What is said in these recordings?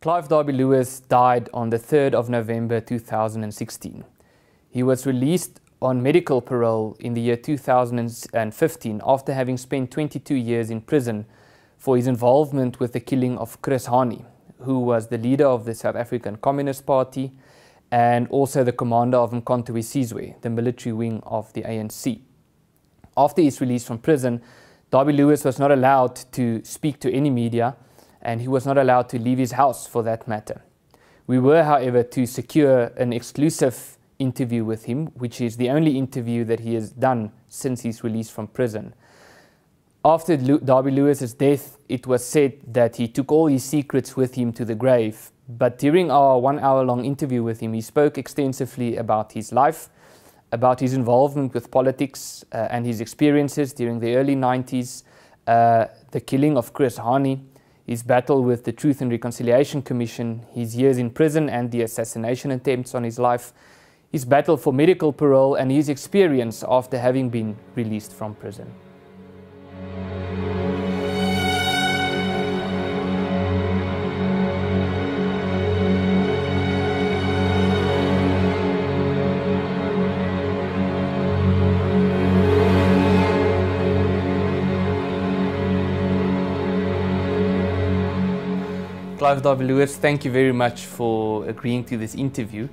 Clive Derby Lewis died on the 3rd of November 2016. He was released on medical parole in the year 2015 after having spent 22 years in prison for his involvement with the killing of Chris Hani, who was the leader of the South African Communist Party and also the commander of Umkhonto we Sizwe, the military wing of the ANC. After his release from prison, Derby Lewis was not allowed to speak to any media, and he was not allowed to leave his house for that matter. We were, however, to secure an exclusive interview with him, which is the only interview that he has done since his release from prison. After Derby Lewis's death, it was said that he took all his secrets with him to the grave. But during our 1 hour long interview with him, he spoke extensively about his life, about his involvement with politics and his experiences during the early 90s, the killing of Chris Hani, his battle with the Truth and Reconciliation Commission, his years in prison and the assassination attempts on his life, his battle for medical parole, and his experience after having been released from prison. Clive Derby Lewis, thank you very much for agreeing to this interview.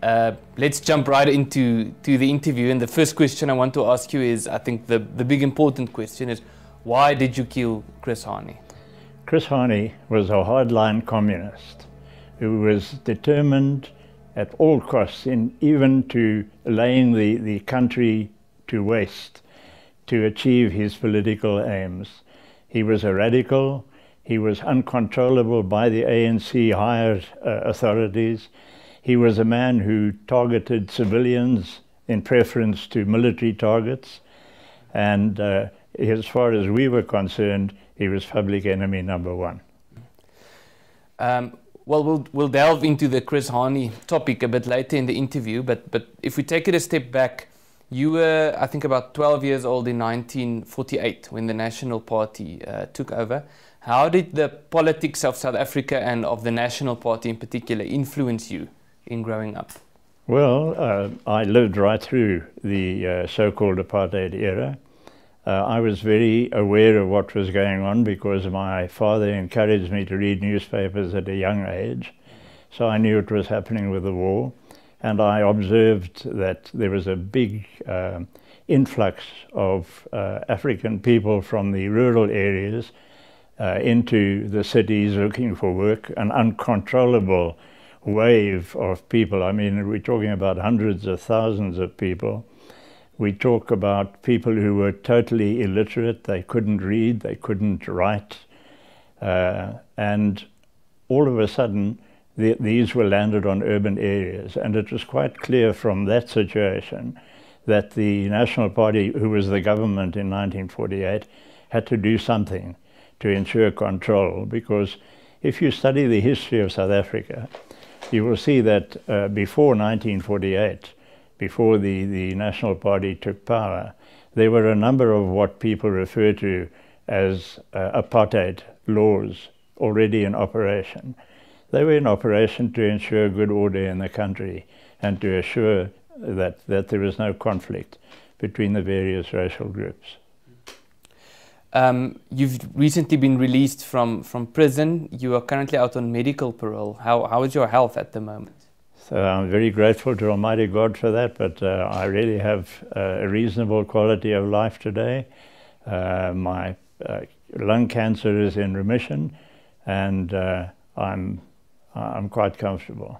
Let's jump right into the interview, and the first question I want to ask you is, I think the big important question is, why did you kill Chris Hani? Chris Hani was a hardline communist who was determined at all costs, even to laying the country to waste, to achieve his political aims. He was a radical. He was uncontrollable by the ANC hired authorities. He was a man who targeted civilians in preference to military targets. And as far as we were concerned, he was public enemy number one. Well, we'll delve into the Chris Hani topic a bit later in the interview, but if we take it a step back, you were, I think, about 12 years old in 1948 when the National Party took over. How did the politics of South Africa and of the National Party in particular influence you in growing up? Well, I lived right through the so-called apartheid era. I was very aware of what was going on because my father encouraged me to read newspapers at a young age. So I knew it was happening with the war. And I observed that there was a big influx of African people from the rural areas into the cities looking for work, an uncontrollable wave of people. I mean, we're talking about hundreds of thousands of people. We talk about people who were totally illiterate. They couldn't read, they couldn't write. And all of a sudden, these were landed on urban areas. And it was quite clear from that situation that the National Party, who was the government in 1948, had to do something to ensure control, because if you study the history of South Africa, you will see that before 1948, before the National Party took power, there were a number of what people refer to as apartheid laws already in operation. They were in operation to ensure good order in the country and to assure that there was no conflict between the various racial groups. You've recently been released from prison. You are currently out on medical parole. How is your health at the moment? So I'm very grateful to Almighty God for that, but I really have a reasonable quality of life today. My lung cancer is in remission, and I'm quite comfortable.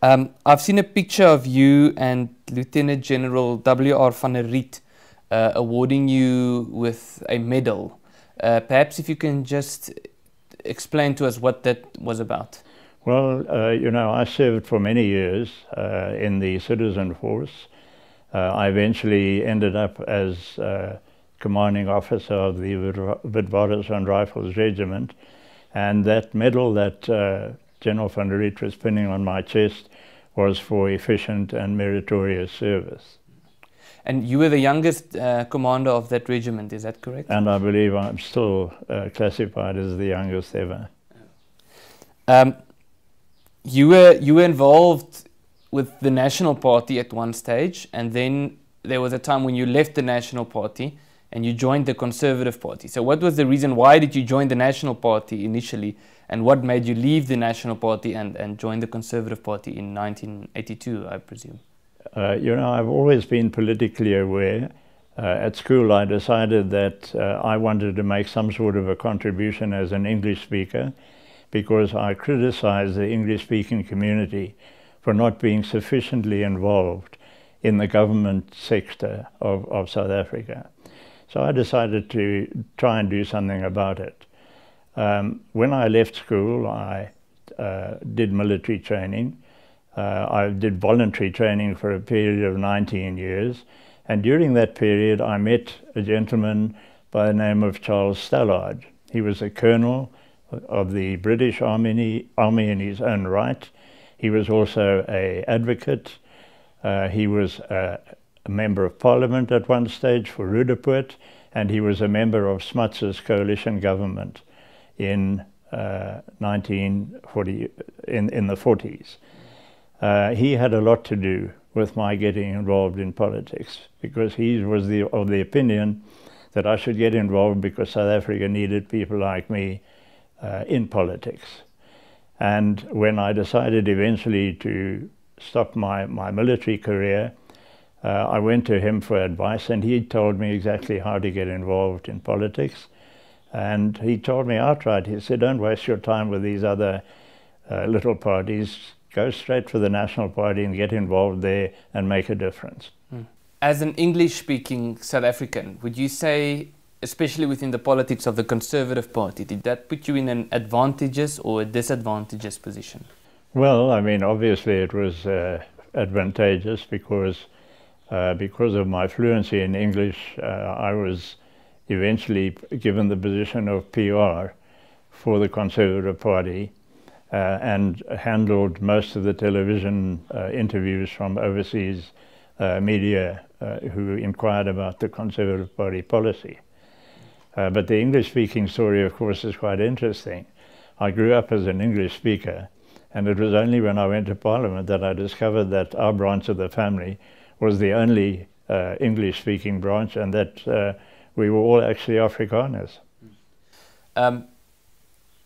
I've seen a picture of you and Lieutenant General W.R. van der Riet awarding you with a medal. Perhaps if you can just explain to us what that was about. Well, you know, I served for many years in the citizen force. I eventually ended up as commanding officer of the Witwatersrand Rifles Regiment, and that medal that General van der Riet was pinning on my chest was for efficient and meritorious service. And you were the youngest commander of that regiment, is that correct? And I believe I'm still classified as the youngest ever. You were involved with the National Party at one stage, and then there was a time when you left the National Party and you joined the Conservative Party. So what was the reason? Why did you join the National Party initially, and what made you leave the National Party and join the Conservative Party in 1982, I presume? You know, I've always been politically aware. At school, I decided that I wanted to make some sort of a contribution as an English speaker, because I criticized the English-speaking community for not being sufficiently involved in the government sector of South Africa. So I decided to try and do something about it. When I left school, I did military training. I did voluntary training for a period of 19 years. And during that period, I met a gentleman by the name of Charles Stallard. He was a colonel of the British Army in his own right. He was also an advocate. He was a member of Parliament at one stage for Roodepoort, and he was a member of Smuts's coalition government in 1940, in the 40s. He had a lot to do with my getting involved in politics, because he was of the opinion that I should get involved because South Africa needed people like me in politics. And when I decided eventually to stop my military career, I went to him for advice, and he told me exactly how to get involved in politics. And he told me outright, he said, don't waste your time with these other little parties. Go straight for the National Party and get involved there and make a difference. As an English-speaking South African, would you say, especially within the politics of the Conservative Party, did that put you in an advantageous or a disadvantageous position? Well, I mean, obviously it was advantageous because of my fluency in English. I was eventually given the position of PR for the Conservative Party, and handled most of the television interviews from overseas media who inquired about the Conservative Party policy. But the English-speaking story, of course, is quite interesting. I grew up as an English speaker, and it was only when I went to Parliament that I discovered that our branch of the family was the only English-speaking branch, and that we were all actually Afrikaners.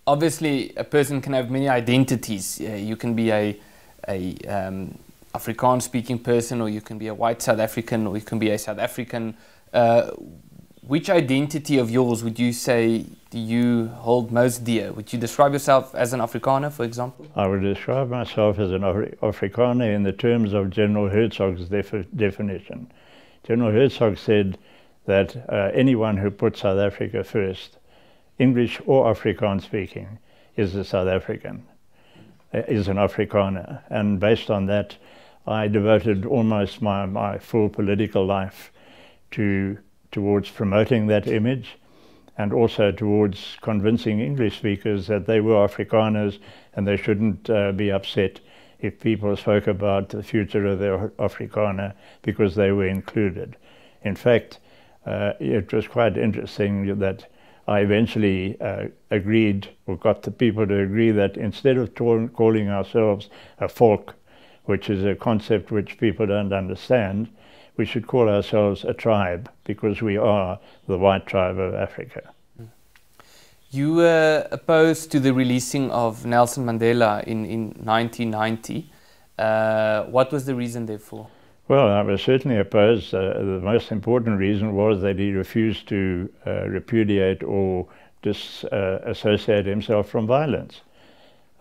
Obviously, a person can have many identities. You can be a Afrikaans-speaking person, or you can be a white South African, or you can be a South African. Which identity of yours would you say do you hold most dear? Would you describe yourself as an Afrikaner, for example? I would describe myself as an Afrikaner in the terms of General Hertzog's definition. General Herzog said that anyone who puts South Africa first, English or Afrikaans speaking, is a South African, is an Afrikaner. And based on that, I devoted almost my full political life towards promoting that image, and also towards convincing English speakers that they were Afrikaners and they shouldn't be upset if people spoke about the future of their Afrikaner because they were included. In fact, it was quite interesting that I eventually agreed, or got the people to agree, that instead of calling ourselves a folk, which is a concept which people don't understand, we should call ourselves a tribe, because we are the white tribe of Africa. You were opposed to the releasing of Nelson Mandela in 1990. What was the reason therefore? Well, I was certainly opposed. The most important reason was that he refused to repudiate or disassociate himself from violence.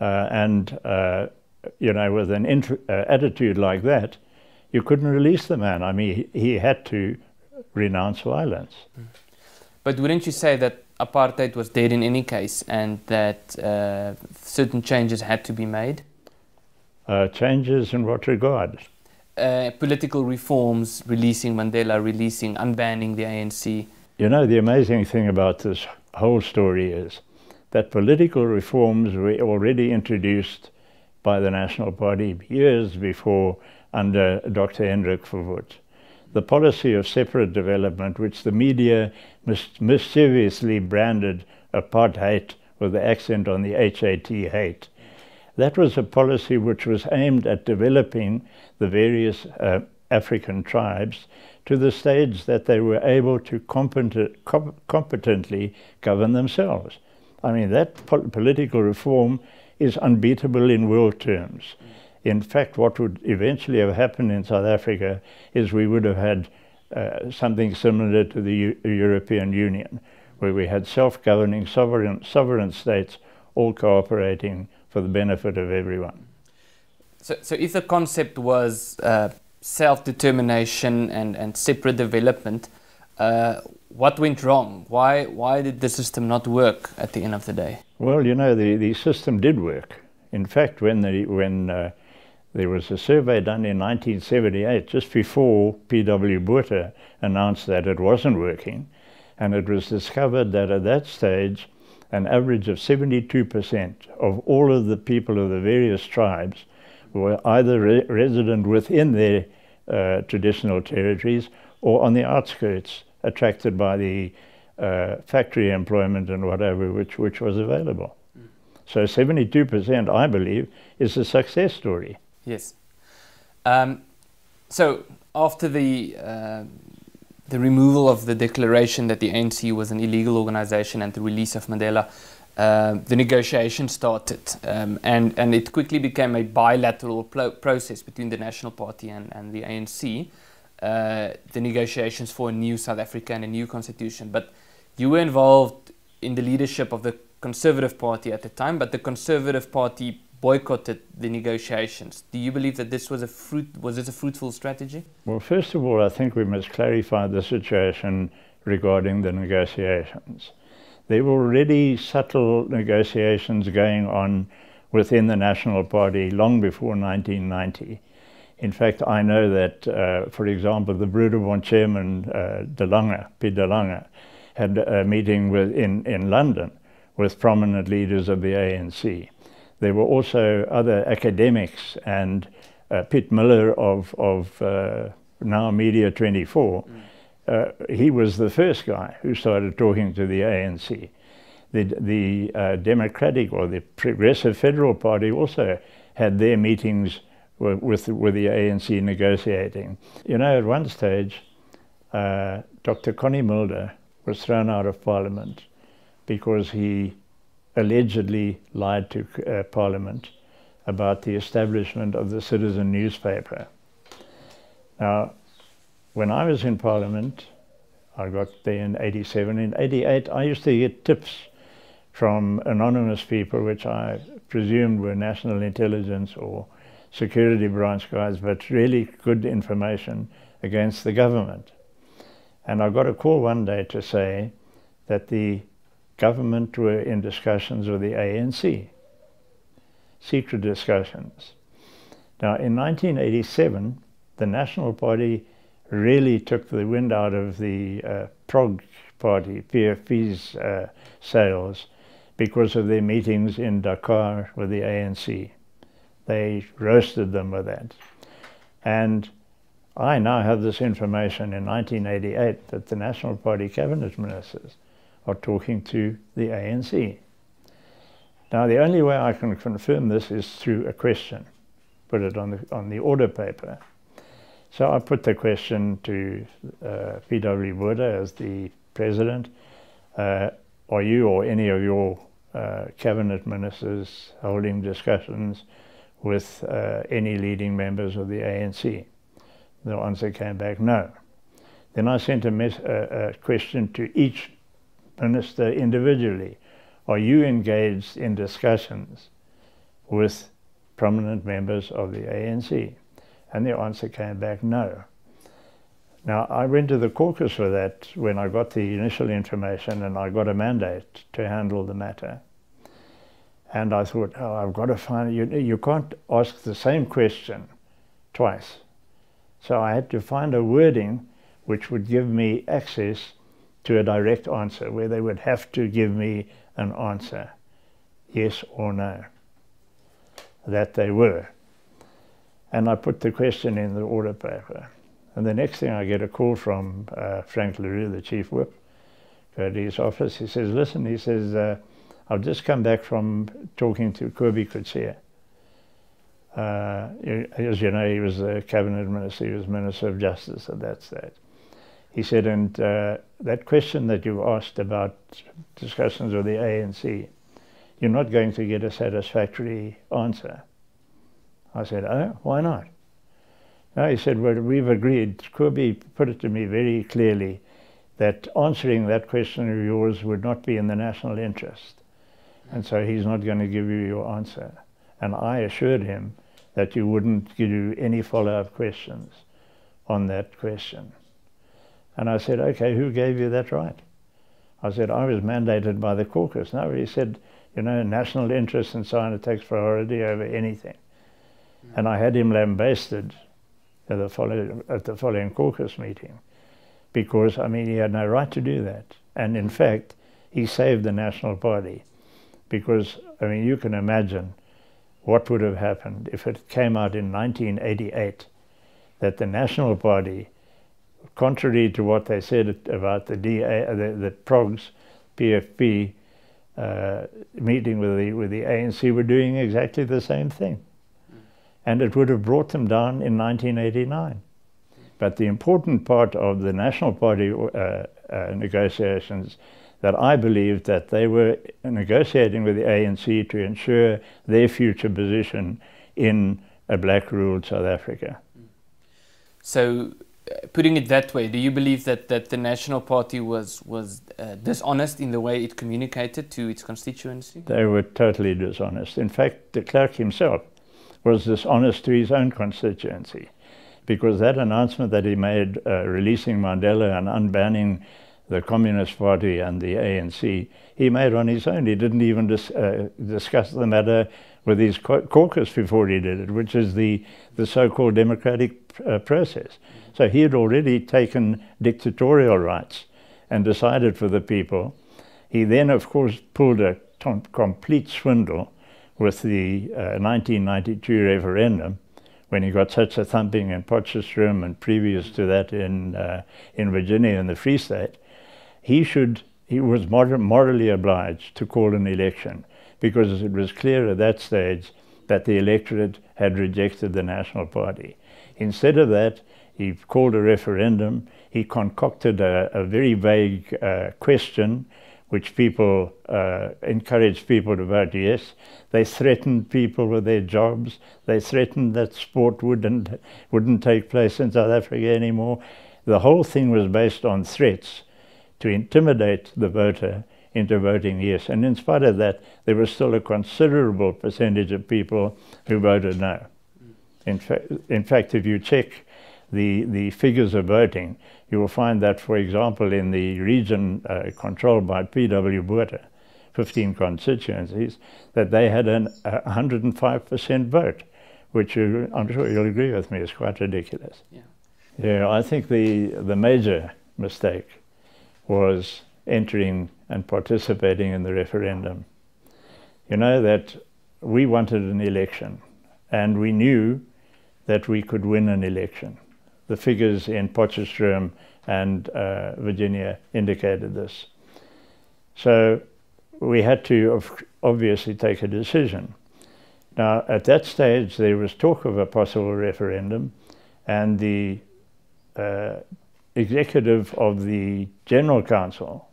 You know, with an attitude like that, you couldn't release the man. I mean, he had to renounce violence. But wouldn't you say that apartheid was dead in any case, and that certain changes had to be made? Changes in what regard? Political reforms, releasing Mandela, unbanning the ANC. You know, the amazing thing about this whole story is that political reforms were already introduced by the National Party years before under Dr. Hendrik Verwoerd. The policy of separate development, which the media mischievously branded apartheid with the accent on the HAT, hate, That was a policy which was aimed at developing the various African tribes to the stage that they were able to competently govern themselves. I mean, that political reform is unbeatable in world terms. In fact, what would eventually have happened in South Africa is we would have had something similar to the European Union, where we had self-governing sovereign states all cooperating for the benefit of everyone. So if the concept was self-determination and separate development, what went wrong? Why did the system not work at the end of the day? Well, you know, the system did work. In fact, when there was a survey done in 1978, just before P.W. Botha announced that it wasn't working, and it was discovered that at that stage, an average of 72% of all of the people of the various tribes were either resident within their traditional territories or on the outskirts, attracted by the factory employment and whatever which was available. So 72%, I believe, is a success story. Yes. So after the removal of the declaration that the ANC was an illegal organization and the release of Mandela, the negotiation started, and it quickly became a bilateral process between the National Party and the ANC, the negotiations for a new South Africa and a new constitution. But you were involved in the leadership of the Conservative Party at the time, but the Conservative Party boycotted the negotiations. Do you believe that this was a fruitful strategy? Well, first of all, I think we must clarify the situation regarding the negotiations. There were already subtle negotiations going on within the National Party long before 1990. In fact, I know that, for example, the Broederbond chairman, Piet de Lange, had a meeting in London with prominent leaders of the ANC. There were also other academics, and Piet Miller of now Media 24, he was the first guy who started talking to the ANC. The Democratic or the Progressive Federal Party also had their meetings with the ANC negotiating. You know, at one stage, Dr. Connie Mulder was thrown out of Parliament because he allegedly lied to Parliament about the establishment of the Citizen newspaper. Now, when I was in Parliament, I got there in 87. In 88, I used to get tips from anonymous people, which I presumed were national intelligence or security branch guys, but really good information against the government. And I got a call one day to say that the government were in discussions with the ANC, secret discussions. Now, in 1987, the National Party really took the wind out of the Prog Party, PFP's sails, because of their meetings in Dakar with the ANC. They roasted them with that. And I now have this information in 1988 that the National Party cabinet ministers are talking to the ANC. Now, the only way I can confirm this is through a question, put it on the order paper. So I put the question to P.W. Botha as the president, are you or any of your cabinet ministers holding discussions with any leading members of the ANC? The answer came back, no. Then I sent a question to each minister individually. Are you engaged in discussions with prominent members of the ANC? And the answer came back, no. Now, I went to the caucus for that when I got the initial information, and I got a mandate to handle the matter. And I thought, oh, I've got to find, you can't ask the same question twice. So I had to find a wording which would give me access to a direct answer, where they would have to give me an answer, yes or no, that they were. And I put the question in the order paper. And the next thing I get a call from Frank LaRue, the chief whip, go to his office. He says, listen, he says, I've just come back from talking to Kobie Coetzee. As you know, he was the cabinet minister, he was Minister of Justice at that stage. He said, and that question that you asked about discussions with the ANC, you're not going to get a satisfactory answer. I said, oh, why not? No, he said, well, we've agreed. Kirby put it to me very clearly that answering that question of yours would not be in the national interest. And so he's not going to give you your answer. And I assured him that you wouldn't give you any follow-up questions on that question. And I said, okay, who gave you that right? I said, I was mandated by the caucus. No, he said, you know, national interest and so on, it takes priority over anything. And I had him lambasted at the following caucus meeting because, I mean, he had no right to do that. And in fact, he saved the National Party because, I mean, you can imagine what would have happened if it came out in 1988 that the National Party, contrary to what they said about the the PROGS, PFP, meeting with the ANC, were doing exactly the same thing. And it would have brought them down in 1989. But the important part of the National Party negotiations, that I believe that they were negotiating with the ANC to ensure their future position in a black-ruled South Africa. So, putting it that way, do you believe that the National Party was dishonest in the way it communicated to its constituency? They were totally dishonest. In fact, de Klerk himself was dishonest to his own constituency, because that announcement that he made releasing Mandela and unbanning the Communist Party and the ANC, he made on his own. He didn't even discuss the matter with his caucus before he did it, which is the so-called democratic process. So he had already taken dictatorial rights and decided for the people. He then, of course, pulled a complete swindle with the 1992 referendum, when he got such a thumping in Potchefstroom and previous to that in Virginia and the Free State. He was morally obliged to call an election, because it was clear at that stage that the electorate had rejected the National Party. Instead of that, he called a referendum. He concocted a very vague question, which people encouraged people to vote yes. They threatened people with their jobs. They threatened that sport wouldn't take place in South Africa anymore. The whole thing was based on threats to intimidate the voter into voting yes. And in spite of that, there was still a considerable percentage of people who voted no. In fact, if you check the figures of voting, you will find that, for example, in the region controlled by P.W. Botha, 15 constituencies, that they had a 105% vote, which I'm sure you'll agree with me is quite ridiculous. Yeah, I think the major mistake was entering and participating in the referendum. You know that we wanted an election, and we knew that we could win an election. The figures in Potchefstroom and Virginia indicated this. So we had to obviously take a decision. Now, at that stage, there was talk of a possible referendum, and the executive of the General Council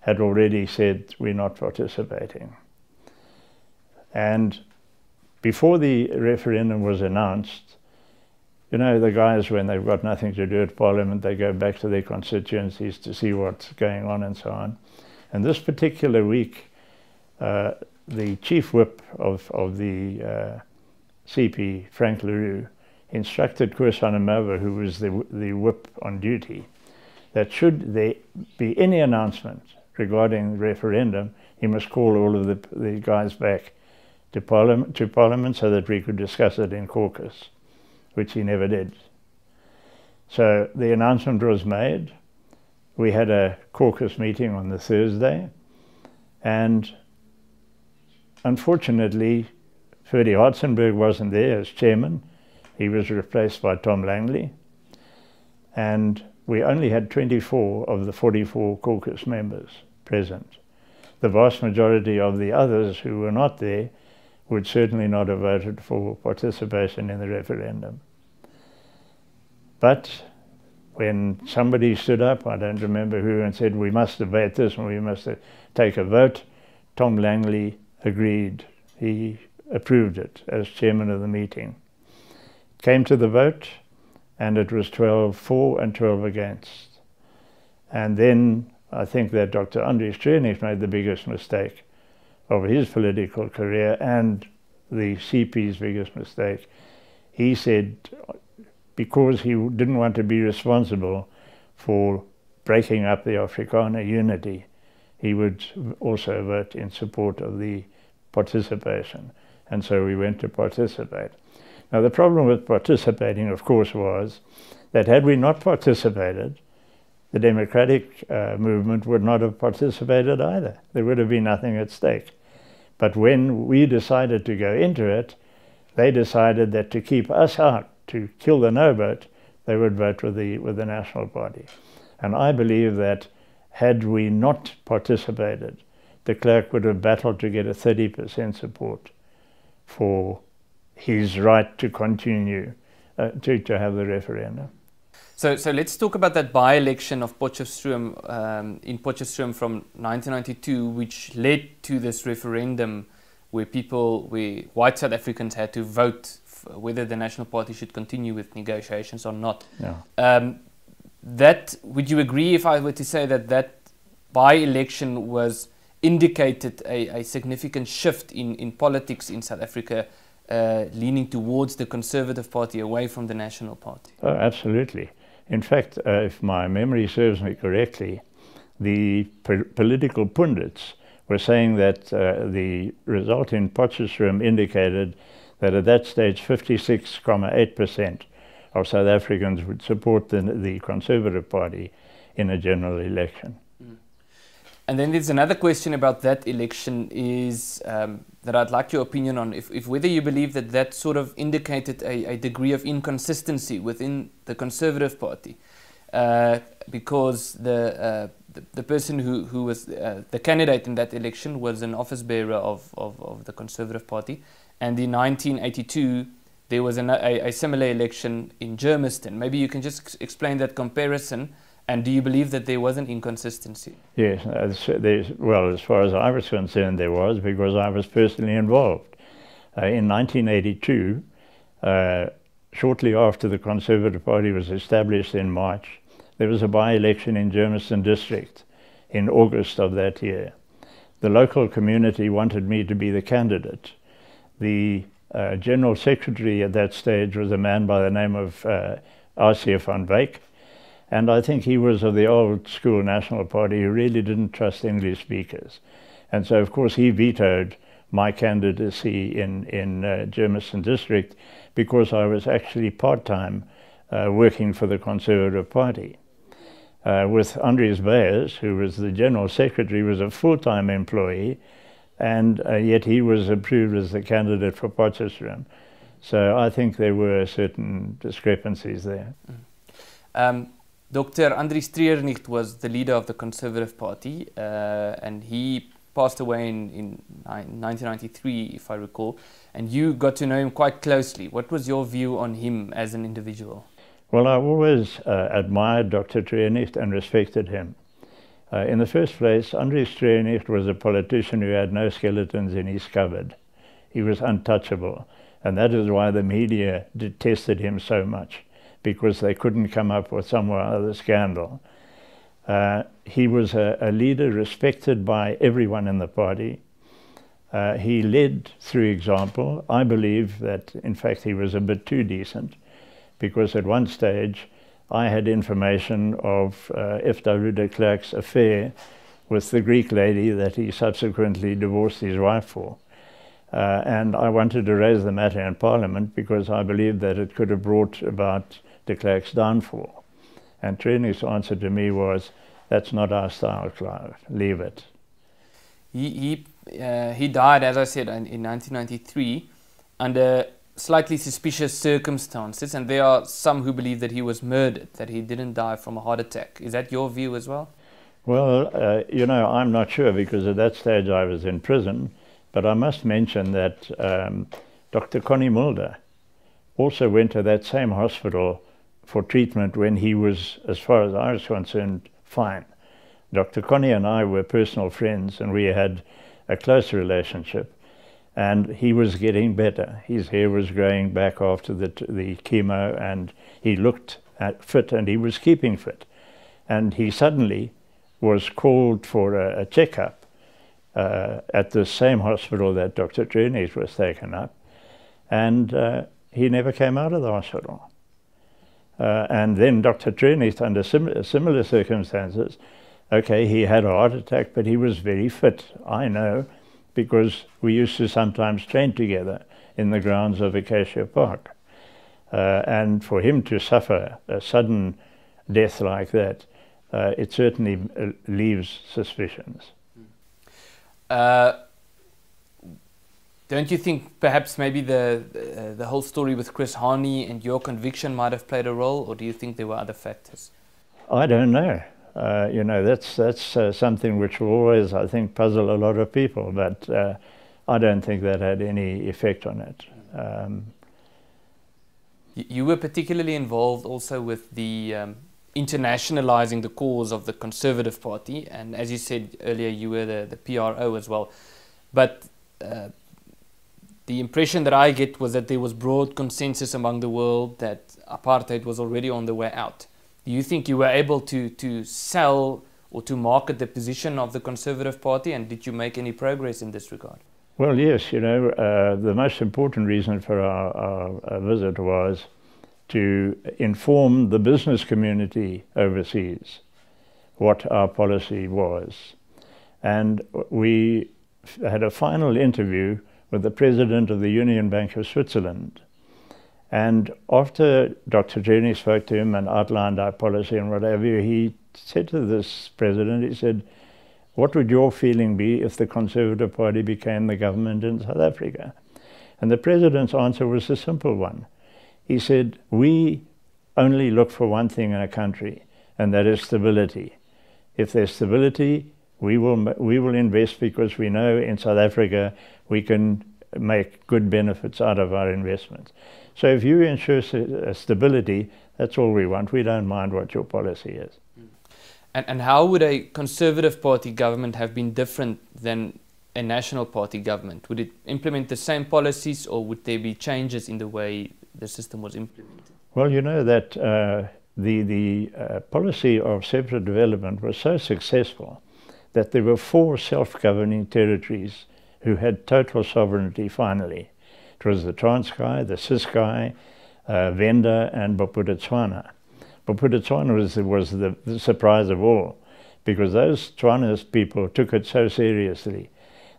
had already said, we're not participating. And before the referendum was announced, you know, the guys, when they've got nothing to do at Parliament, they go back to their constituencies to see what's going on and so on. And this particular week, the chief whip of the CP, Frank LaRue, instructed Chris Hani, who was the whip on duty, that should there be any announcement regarding the referendum, he must call all of the guys back to Parliament so that we could discuss it in caucus, which he never did. So the announcement was made. We had a caucus meeting on the Thursday, and unfortunately, Ferdy Hartzenberg wasn't there as chairman. He was replaced by Tom Langley, and we only had 24 of the 44 caucus members present. The vast majority of the others who were not there would certainly not have voted for participation in the referendum. But when somebody stood up, I don't remember who, and said, we must debate this and we must take a vote, Tom Langley agreed. He approved it as chairman of the meeting. It came to the vote, and it was 12 for and 12 against. And then I think that Dr. Andries Strenicht made the biggest mistake of his political career and the CP's biggest mistake. He said, because he didn't want to be responsible for breaking up the Afrikaner unity, he would also vote in support of the participation. And so we went to participate. Now the problem with participating, of course, was that had we not participated, the democratic movement would not have participated either. There would have been nothing at stake. But when we decided to go into it, they decided that to keep us out, to kill the no vote, they would vote with the National Party. And I believe that had we not participated, de Klerk would have battled to get a 30% support for his right to continue to have the referendum. So let's talk about that by-election of Potchefstroom in Potchefstroom from 1992, which led to this referendum where white South Africans had to vote whether the National Party should continue with negotiations or not. Yeah. Would you agree if I were to say that by-election indicated a significant shift in politics in South Africa, leaning towards the Conservative Party away from the National Party? Oh, absolutely. In fact, if my memory serves me correctly, the political pundits were saying that the result in Potchefstroom indicated that at that stage 56.8% of South Africans would support the Conservative Party in a general election. And then there's another question about that election is that I'd like your opinion on, if whether you believe that sort of indicated a degree of inconsistency within the Conservative Party, because the person who was the candidate in that election was an office bearer of the Conservative Party, and in 1982 there was a similar election in Germiston. Maybe you can just explain that comparison. And do you believe that there was an inconsistency? Yes, well, as far as I was concerned, there was, because I was personally involved. In 1982, shortly after the Conservative Party was established in March, there was a by-election in Germiston district in August of that year. The local community wanted me to be the candidate. The General Secretary at that stage was a man by the name of R.C. van Wyk. And I think he was of the old school National Party who really didn't trust English speakers. And so, of course, he vetoed my candidacy in Germiston district because I was actually part-time working for the Conservative Party. With Andries Beyers, who was the General Secretary, was a full-time employee, and yet he was approved as the candidate for Potchefstroom. So I think there were certain discrepancies there. Dr. Andries Strenicht was the leader of the Conservative Party, and he passed away in 1993, if I recall, and you got to know him quite closely. What was your view on him as an individual? Well, I always admired Dr. Strenicht and respected him. In the first place, Andries Strenicht was a politician who had no skeletons in his cupboard. He was untouchable, and that is why the media detested him so much, because they couldn't come up with some other scandal. He was a leader respected by everyone in the party. He led through example. I believe that, in fact, he was a bit too decent, because at one stage I had information of F.W. de Klerk's affair with the Greek lady that he subsequently divorced his wife for. And I wanted to raise the matter in Parliament because I believed that it could have brought about de Klerk's downfall. And Strenicht's answer to me was, "That's not our style, Clive, leave it." He died, as I said, in 1993 under slightly suspicious circumstances, and there are some who believe that he was murdered, that he didn't die from a heart attack. Is that your view as well? Well, you know, I'm not sure, because at that stage I was in prison, But I must mention that Dr. Connie Mulder also went to that same hospital for treatment when he was, as far as I was concerned, fine. Dr. Connie and I were personal friends, and we had a close relationship. And he was getting better. His hair was growing back after the chemo, and he looked fit, and he was keeping fit. And he suddenly was called for a checkup at the same hospital that Dr. Chernies was taken up, and he never came out of the hospital. And then Dr. Chernies, under similar circumstances, okay, he had a heart attack, but he was very fit, I know, because we used to sometimes train together in the grounds of Acacia Park. And for him to suffer a sudden death like that, it certainly leaves suspicions. Don't you think perhaps maybe the whole story with Chris Hani and your conviction might have played a role, or do you think there were other factors? I don't know. You know, that's something which will always, I think, puzzle a lot of people, but I don't think that had any effect on it. You were particularly involved also with the internationalizing the cause of the Conservative Party, and as you said earlier, you were the PRO as well. But the impression that I get was that there was broad consensus among the world that apartheid was already on the way out. Do you think you were able to sell or to market the position of the Conservative Party, and did you make any progress in this regard? Well, yes, you know, the most important reason for our visit was to inform the business community overseas what our policy was. And we had a final interview with the president of the Union Bank of Switzerland. And after Dr. Jenny spoke to him and outlined our policy and whatever, he said to this president, he said, "What would your feeling be if the Conservative Party became the government in South Africa?" And the president's answer was a simple one. He said, "We only look for one thing in a country, and that is stability. If there's stability, we will invest, because we know in South Africa we can make good benefits out of our investments. So if you ensure stability, that's all we want. We don't mind what your policy is." And how would a Conservative Party government have been different than a National Party government? Would it implement the same policies, or would there be changes in the way the system was implemented? Well, you know that the policy of separate development was so successful that there were 4 self-governing territories who had total sovereignty finally. It was the Transkei, the Ciskei, Venda, and Bophuthatswana. Bophuthatswana was the surprise of all, because those Tswanas people took it so seriously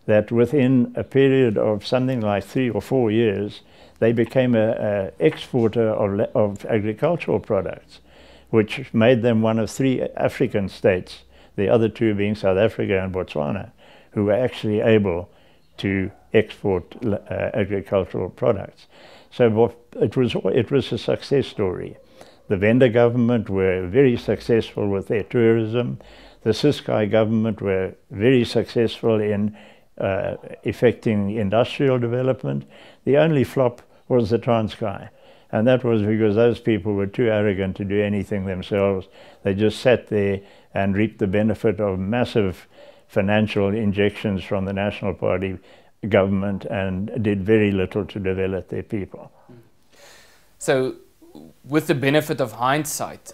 that within a period of something like 3 or 4 years, they became an exporter of agricultural products, which made them one of 3 African states, the other 2 being South Africa and Botswana, who were actually able to export agricultural products. So it was a success story. The Venda government were very successful with their tourism. The Ciskei government were very successful in effecting industrial development. The only flop was the Transkei, and that was because those people were too arrogant to do anything themselves. They just sat there and reaped the benefit of massive financial injections from the National Party government and did very little to develop their people. So, with the benefit of hindsight,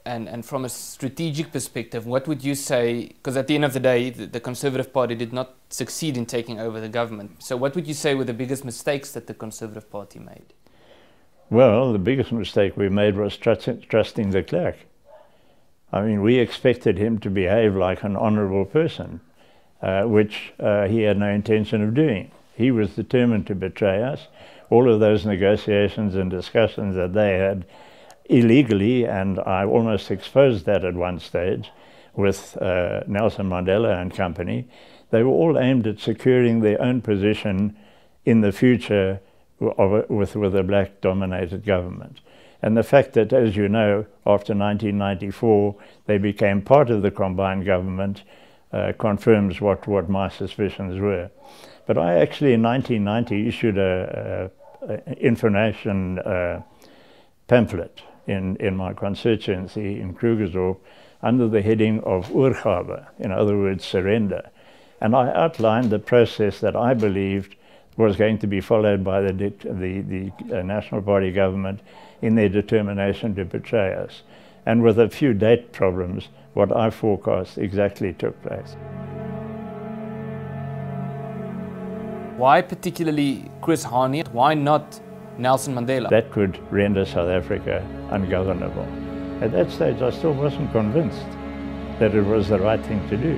and from a strategic perspective, what would you say, because at the end of the day, the Conservative Party did not succeed in taking over the government. So what would you say were the biggest mistakes that the Conservative Party made? Well, the biggest mistake we made was trusting de Klerk. I mean, we expected him to behave like an honorable person, which he had no intention of doing. He was determined to betray us. All of those negotiations and discussions that they had illegally, and I almost exposed that at one stage with Nelson Mandela and company, they were all aimed at securing their own position in the future with a black-dominated government. And the fact that, as you know, after 1994, they became part of the combined government, confirms what my suspicions were. But I actually in 1990 issued a information pamphlet in my constituency in Krugersdorp under the heading of Oorgawe, in other words, surrender. And I outlined the process that I believed was going to be followed by the National Party government in their determination to betray us. And with a few date problems, what I forecast exactly took place. Why particularly Chris Hani? Why not Nelson Mandela? That could render South Africa ungovernable. At that stage, I still wasn't convinced that it was the right thing to do.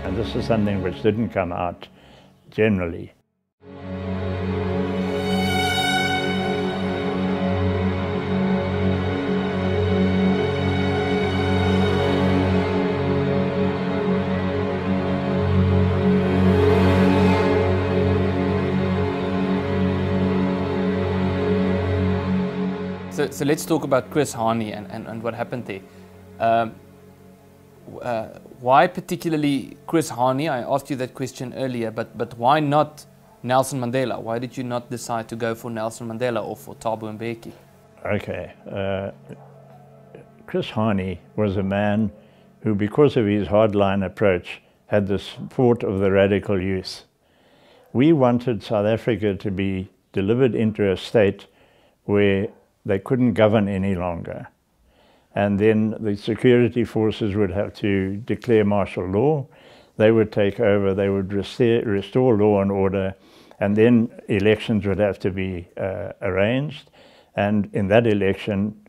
And this is something which didn't come out generally. So let's talk about Chris Hani and what happened there. Why particularly Chris Hani? I asked you that question earlier, but why not Nelson Mandela? Why did you not decide to go for Nelson Mandela or for Thabo Mbeki? Okay. Chris Hani was a man who, because of his hardline approach, had the support of the radical youth. We wanted South Africa to be delivered into a state where they couldn't govern any longer. And then the security forces would have to declare martial law. They would take over, they would restore law and order, and then elections would have to be arranged. And in that election,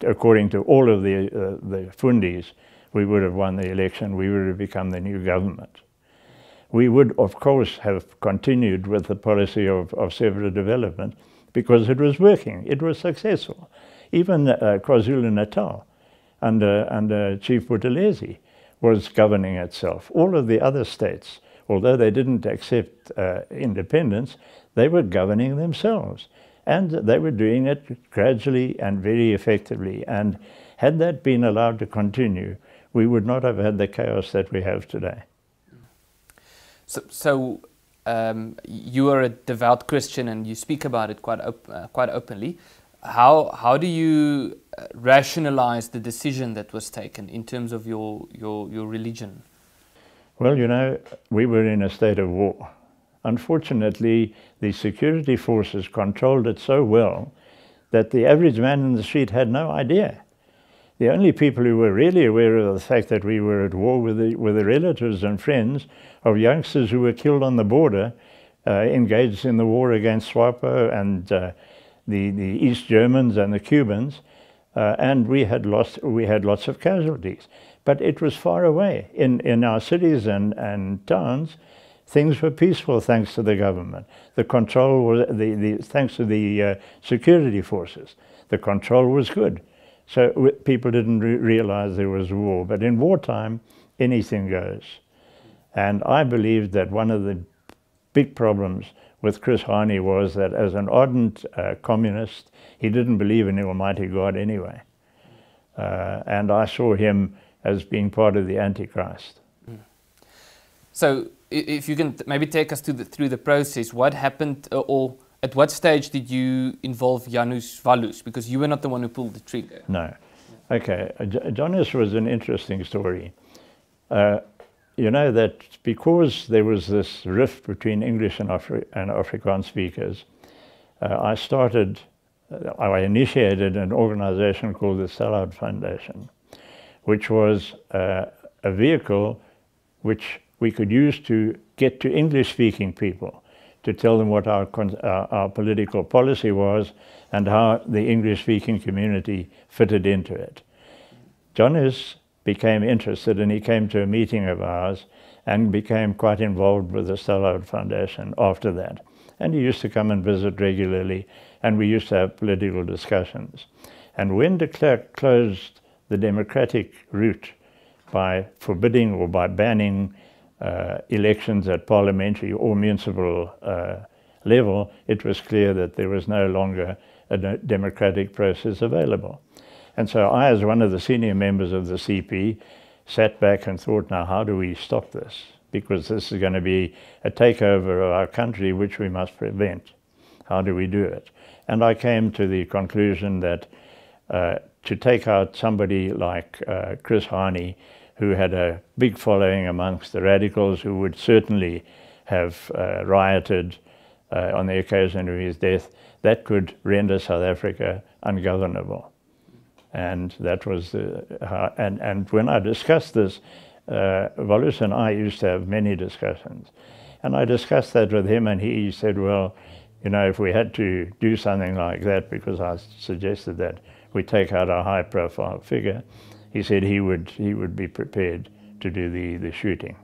according to all of the fundis, we would have won the election, we would have become the new government. We would, of course, have continued with the policy of separate development, because it was working, it was successful. Even KwaZulu-Natal, under Chief Buthelezi, was governing itself. All of the other states, although they didn't accept independence, they were governing themselves. And they were doing it gradually and very effectively. And had that been allowed to continue, we would not have had the chaos that we have today. So you are a devout Christian and you speak about it quite openly. How do you rationalize the decision that was taken in terms of your religion? Well, you know, we were in a state of war. Unfortunately, the security forces controlled it so well that the average man in the street had no idea. The only people who were really aware of the fact that we were at war were the relatives and friends of youngsters who were killed on the border, engaged in the war against SWAPO and the East Germans and the Cubans, and we had lots of casualties. But it was far away. In our cities and towns, things were peaceful thanks to the government. The control was thanks to the security forces. The control was good. So people didn't realize there was war. But in wartime, anything goes. And I believe that one of the big problems with Chris Hani was that as an ardent communist, he didn't believe in the Almighty God anyway. And I saw him as being part of the Antichrist. So if you can maybe take us through the process, what happened, or at what stage did you involve Janus Valus? Because you were not the one who pulled the trigger. No. Okay, Janus was an interesting story. You know that because there was this rift between English and Afrikaans speakers, I initiated an organization called the Outlawed Foundation, which was a vehicle which we could use to get to English-speaking people, to tell them what our political policy was and how the English-speaking community fitted into it. Janus became interested and he came to a meeting of ours and became quite involved with the Outlawed Foundation after that. And he used to come and visit regularly and we used to have political discussions. And when de Klerk closed the democratic route by forbidding or by banning elections at parliamentary or municipal level, it was clear that there was no longer a democratic process available. And so I, as one of the senior members of the CP, sat back and thought, now how do we stop this? Because this is going to be a takeover of our country which we must prevent. How do we do it? And I came to the conclusion that to take out somebody like Chris Hani, who had a big following amongst the radicals, who would certainly have rioted on the occasion of his death, that could render South Africa ungovernable. And that was and when I discussed this, Walus and I used to have many discussions. And I discussed that with him, and he said, well, you know, if we had to do something like that, because I suggested that we take out a high-profile figure, he said he would be prepared to do the shooting.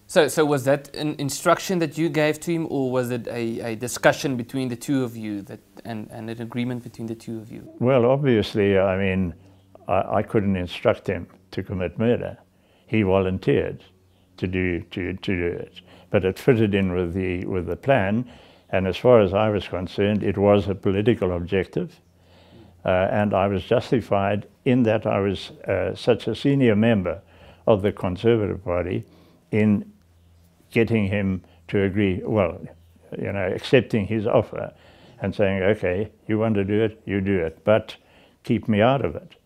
So was that an instruction that you gave to him, or was it a discussion between the two of you, and an agreement between the two of you? Well, obviously, I mean, I couldn't instruct him to commit murder. He volunteered to do it, but it fitted in with the plan. And as far as I was concerned, it was a political objective, and I was justified in that I was such a senior member of the Conservative Party in getting him to agree, well, you know, accepting his offer and saying, okay, you want to do it, you do it, but keep me out of it.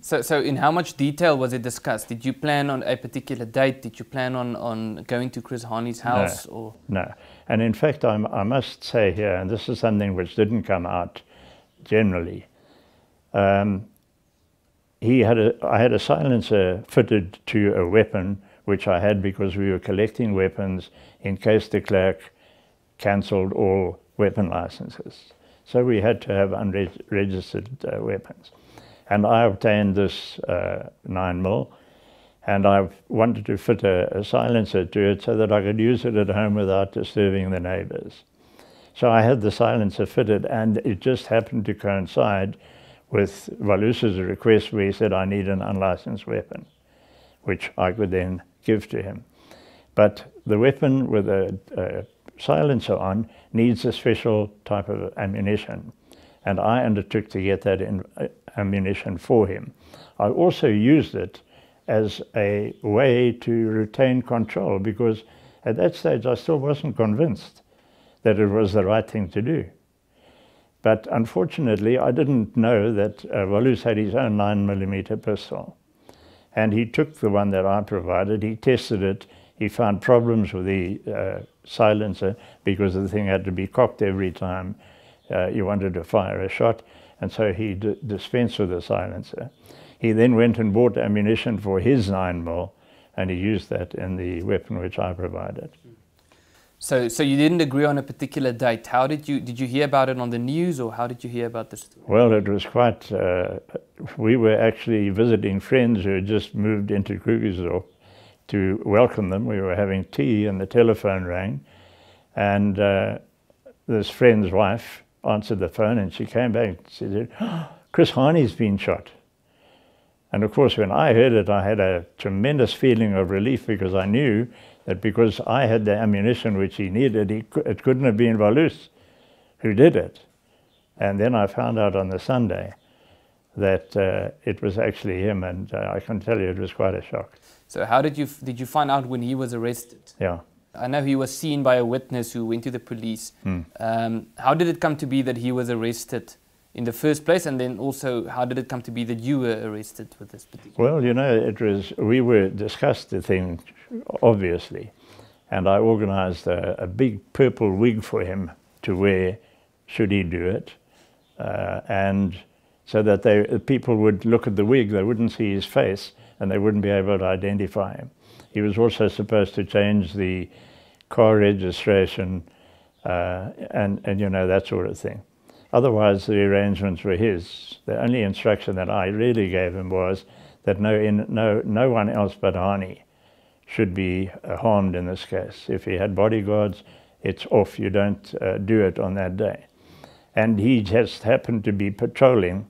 So in how much detail was it discussed? Did you plan on a particular date? Did you plan on going to Chris Hani's house? No, or? No. And in fact, I must say here, and this is something which didn't come out generally, I had a silencer fitted to a weapon which I had because we were collecting weapons in case de Klerk cancelled all weapon licenses. So we had to have unregistered weapons. And I obtained this 9mm, and I wanted to fit a silencer to it so that I could use it at home without disturbing the neighbors. So I had the silencer fitted, and it just happened to coincide with Walus's request where he said, I need an unlicensed weapon, which I could then give to him. But the weapon with a silencer on needs a special type of ammunition, and I undertook to get that ammunition for him. I also used it as a way to retain control, because at that stage I still wasn't convinced that it was the right thing to do. But unfortunately I didn't know that Walus had his own 9mm pistol, and he took the one that I provided, he tested it, he found problems with the silencer because the thing had to be cocked every time you wanted to fire a shot, and so he dispensed with the silencer. He then went and bought ammunition for his 9mm, and he used that in the weapon which I provided. So you didn't agree on a particular date. How did you hear about it on the news, or how did you hear about this? Well, it was quite, we were actually visiting friends who had just moved into Krugersdorp to welcome them. We were having tea and the telephone rang, and this friend's wife answered the phone, and she came back and said, oh, Chris Hani's been shot. And of course, when I heard it, I had a tremendous feeling of relief, because I knew that because I had the ammunition which he needed, it couldn't have been Walus who did it. And then I found out on the Sunday that it was actually him, and I can tell you it was quite a shock. So how did you find out when he was arrested? Yeah. I know he was seen by a witness who went to the police. How did it come to be that he was arrested in the first place, and then also how did it come to be that you were arrested with this particular? Well, you know, we discussed the thing, obviously, and I organized a big purple wig for him to wear should he do it, and so that people would look at the wig, they wouldn't see his face, and they wouldn't be able to identify him. He was also supposed to change the car registration and you know, that sort of thing. Otherwise, the arrangements were his. The only instruction that I really gave him was that no one else but Hani should be harmed in this case. If he had bodyguards, it's off. You don't do it on that day. And he just happened to be patrolling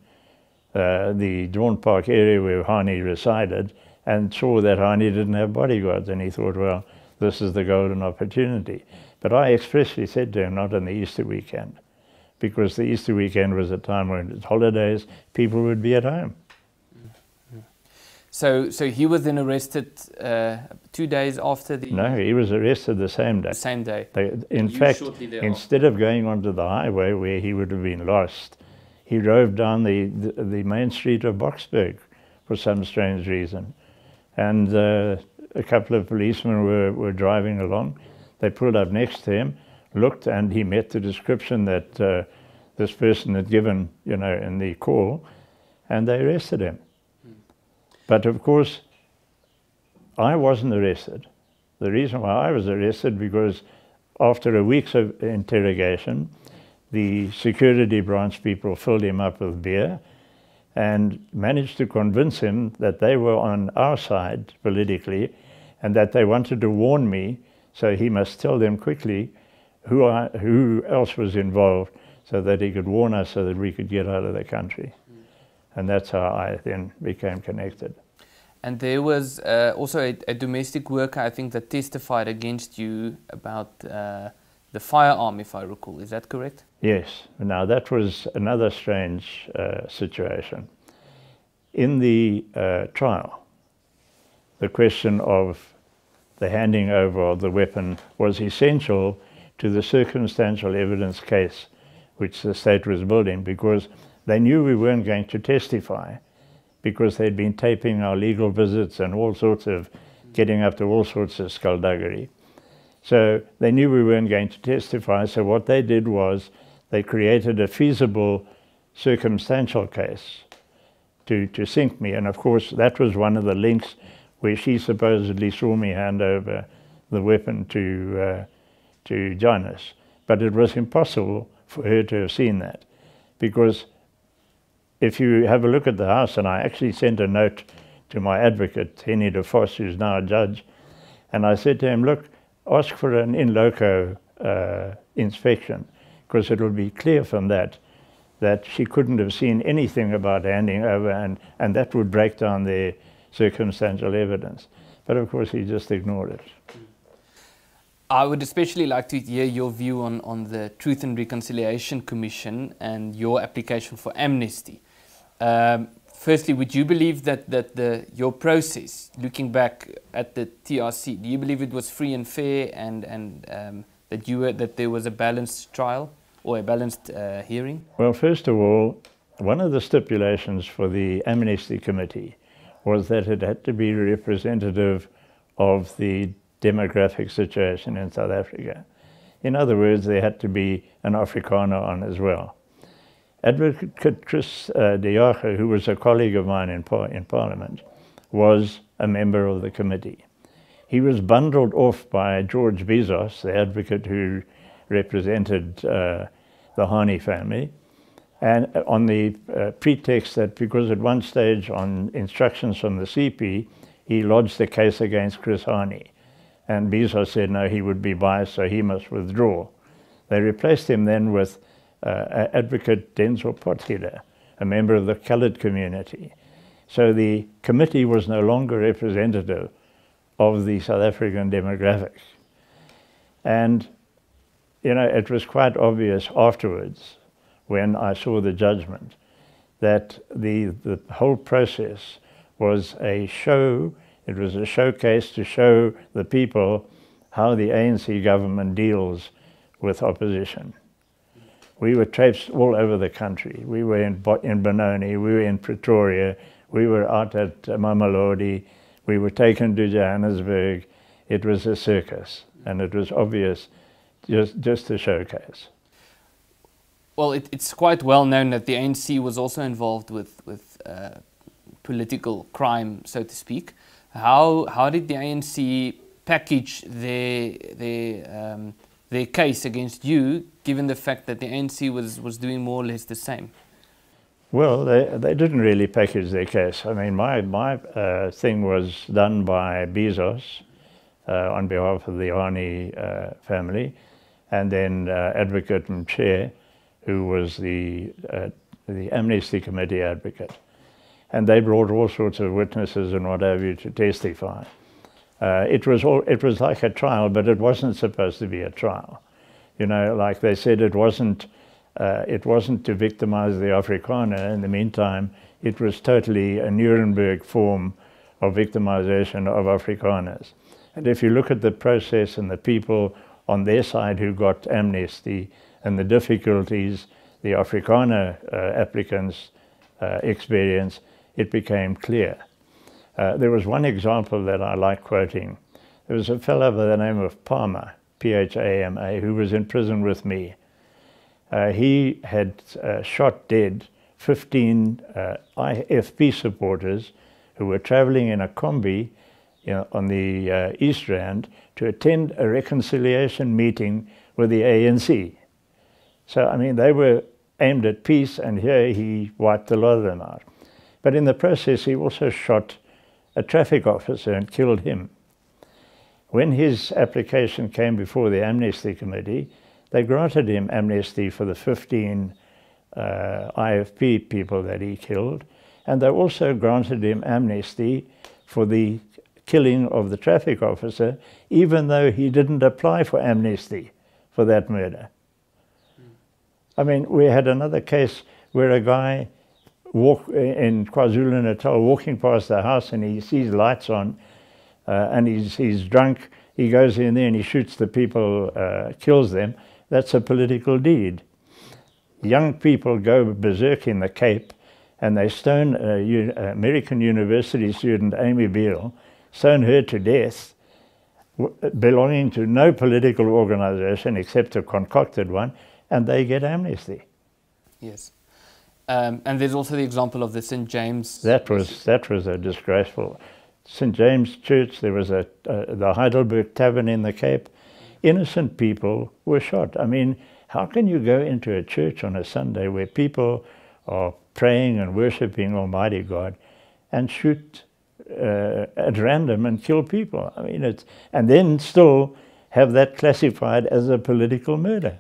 the Dawn Park area where Hani resided, and saw that Hani didn't have bodyguards, and he thought, well, this is the golden opportunity. But I expressly said to him, not on the Easter weekend, because the Easter weekend was a time when it's holidays, people would be at home. So he was then arrested 2 days after the... No, he was arrested the same day. The same day. In fact, instead of going onto the highway where he would have been lost, he drove down the main street of Boksburg for some strange reason. And a couple of policemen were driving along. They pulled up next to him, looked, and he met the description that this person had given, you know, in the call, and they arrested him. But of course, I wasn't arrested. The reason why I was arrested because after a week's of interrogation, the security branch people filled him up with beer and managed to convince him that they were on our side politically and that they wanted to warn me, so he must tell them quickly who else was involved so that he could warn us so that we could get out of the country. And that's how I then became connected. And there was also a domestic worker, I think, that testified against you about the firearm, if I recall. Is that correct? Yes. Now, that was another strange situation. In the trial, the question of the handing over of the weapon was essential to the circumstantial evidence case which the state was building, because they knew we weren't going to testify, because they'd been taping our legal visits and all sorts of, getting up to all sorts of skullduggery. So they knew we weren't going to testify, so what they did was they created a feasible circumstantial case to sink me. And of course, that was one of the links where she supposedly saw me hand over the weapon to Jonas. But it was impossible for her to have seen that, because if you have a look at the house, and I actually sent a note to my advocate, Hani de Vos, who's now a judge, and I said to him, look, ask for an in loco inspection, because it will be clear from that she couldn't have seen anything about handing over, and that would break down their circumstantial evidence. But of course, he just ignored it. I would especially like to hear your view on the Truth and Reconciliation Commission and your application for amnesty. Firstly, would you believe that your process, looking back at the TRC, do you believe it was free and fair, and that there was a balanced trial or a balanced hearing? Well, first of all, one of the stipulations for the Amnesty Committee was that it had to be representative of the demographic situation in South Africa. In other words, there had to be an Afrikaner on as well. Advocate Chris Hani, who was a colleague of mine in Parliament, was a member of the committee. He was bundled off by George Bezos, the advocate who represented the Hani family, and on the pretext that because at one stage on instructions from the CP, he lodged a case against Chris Hani. And Bezos said no, he would be biased, so he must withdraw. They replaced him then with Advocate Denzel Potgieter, a member of the coloured community. So the committee was no longer representative of the South African demographics. And, you know, it was quite obvious afterwards, when I saw the judgment, that the whole process was a show. It was a showcase to show the people how the ANC government deals with opposition. We were traipsed all over the country. We were in Benoni, we were in Pretoria, we were out at Mamelodi, we were taken to Johannesburg. It was a circus, and it was obvious, just a showcase. Well, it's quite well known that the ANC was also involved with political crime, so to speak. How did the ANC package their case against you, given the fact that the ANC was doing more or less the same? Well, they didn't really package their case. I mean, my thing was done by Bezos on behalf of the Hani family, and then Advocate and Chair, who was the Amnesty Committee advocate. And they brought all sorts of witnesses and what have you to testify. It was like a trial, but it wasn't supposed to be a trial. You know, like they said, it wasn't to victimize the Afrikaner. In the meantime, it was totally a Nuremberg form of victimization of Afrikaners. And if you look at the process and the people on their side who got amnesty and the difficulties the Afrikaner applicants experience, it became clear. There was one example that I like quoting. There was a fellow by the name of Palmer, P-H-A-M-A, who was in prison with me. He had shot dead 15 IFP supporters who were traveling in a combi on the East Rand to attend a reconciliation meeting with the ANC. So, I mean, they were aimed at peace, and here he wiped a lot of them out. But in the process, he also shot a traffic officer and killed him. When his application came before the Amnesty Committee, they granted him amnesty for the 15 IFP people that he killed, and they also granted him amnesty for the killing of the traffic officer, even though he didn't apply for amnesty for that murder. I mean, we had another case where a guy in KwaZulu-Natal walking past the house, and he sees lights on, and he's drunk. He goes in there and he shoots the people, kills them. That's a political deed. Young people go berserk in the Cape, and they stone American University student Amy Beale, stone her to death, belonging to no political organization except a concocted one, and they get amnesty. Yes. And there's also the example of the St. James. That was a disgraceful. St. James Church, there was the Heidelberg Tavern in the Cape. Innocent people were shot. I mean, how can you go into a church on a Sunday where people are praying and worshiping Almighty God and shoot at random and kill people? I mean, and then still have that classified as a political murder.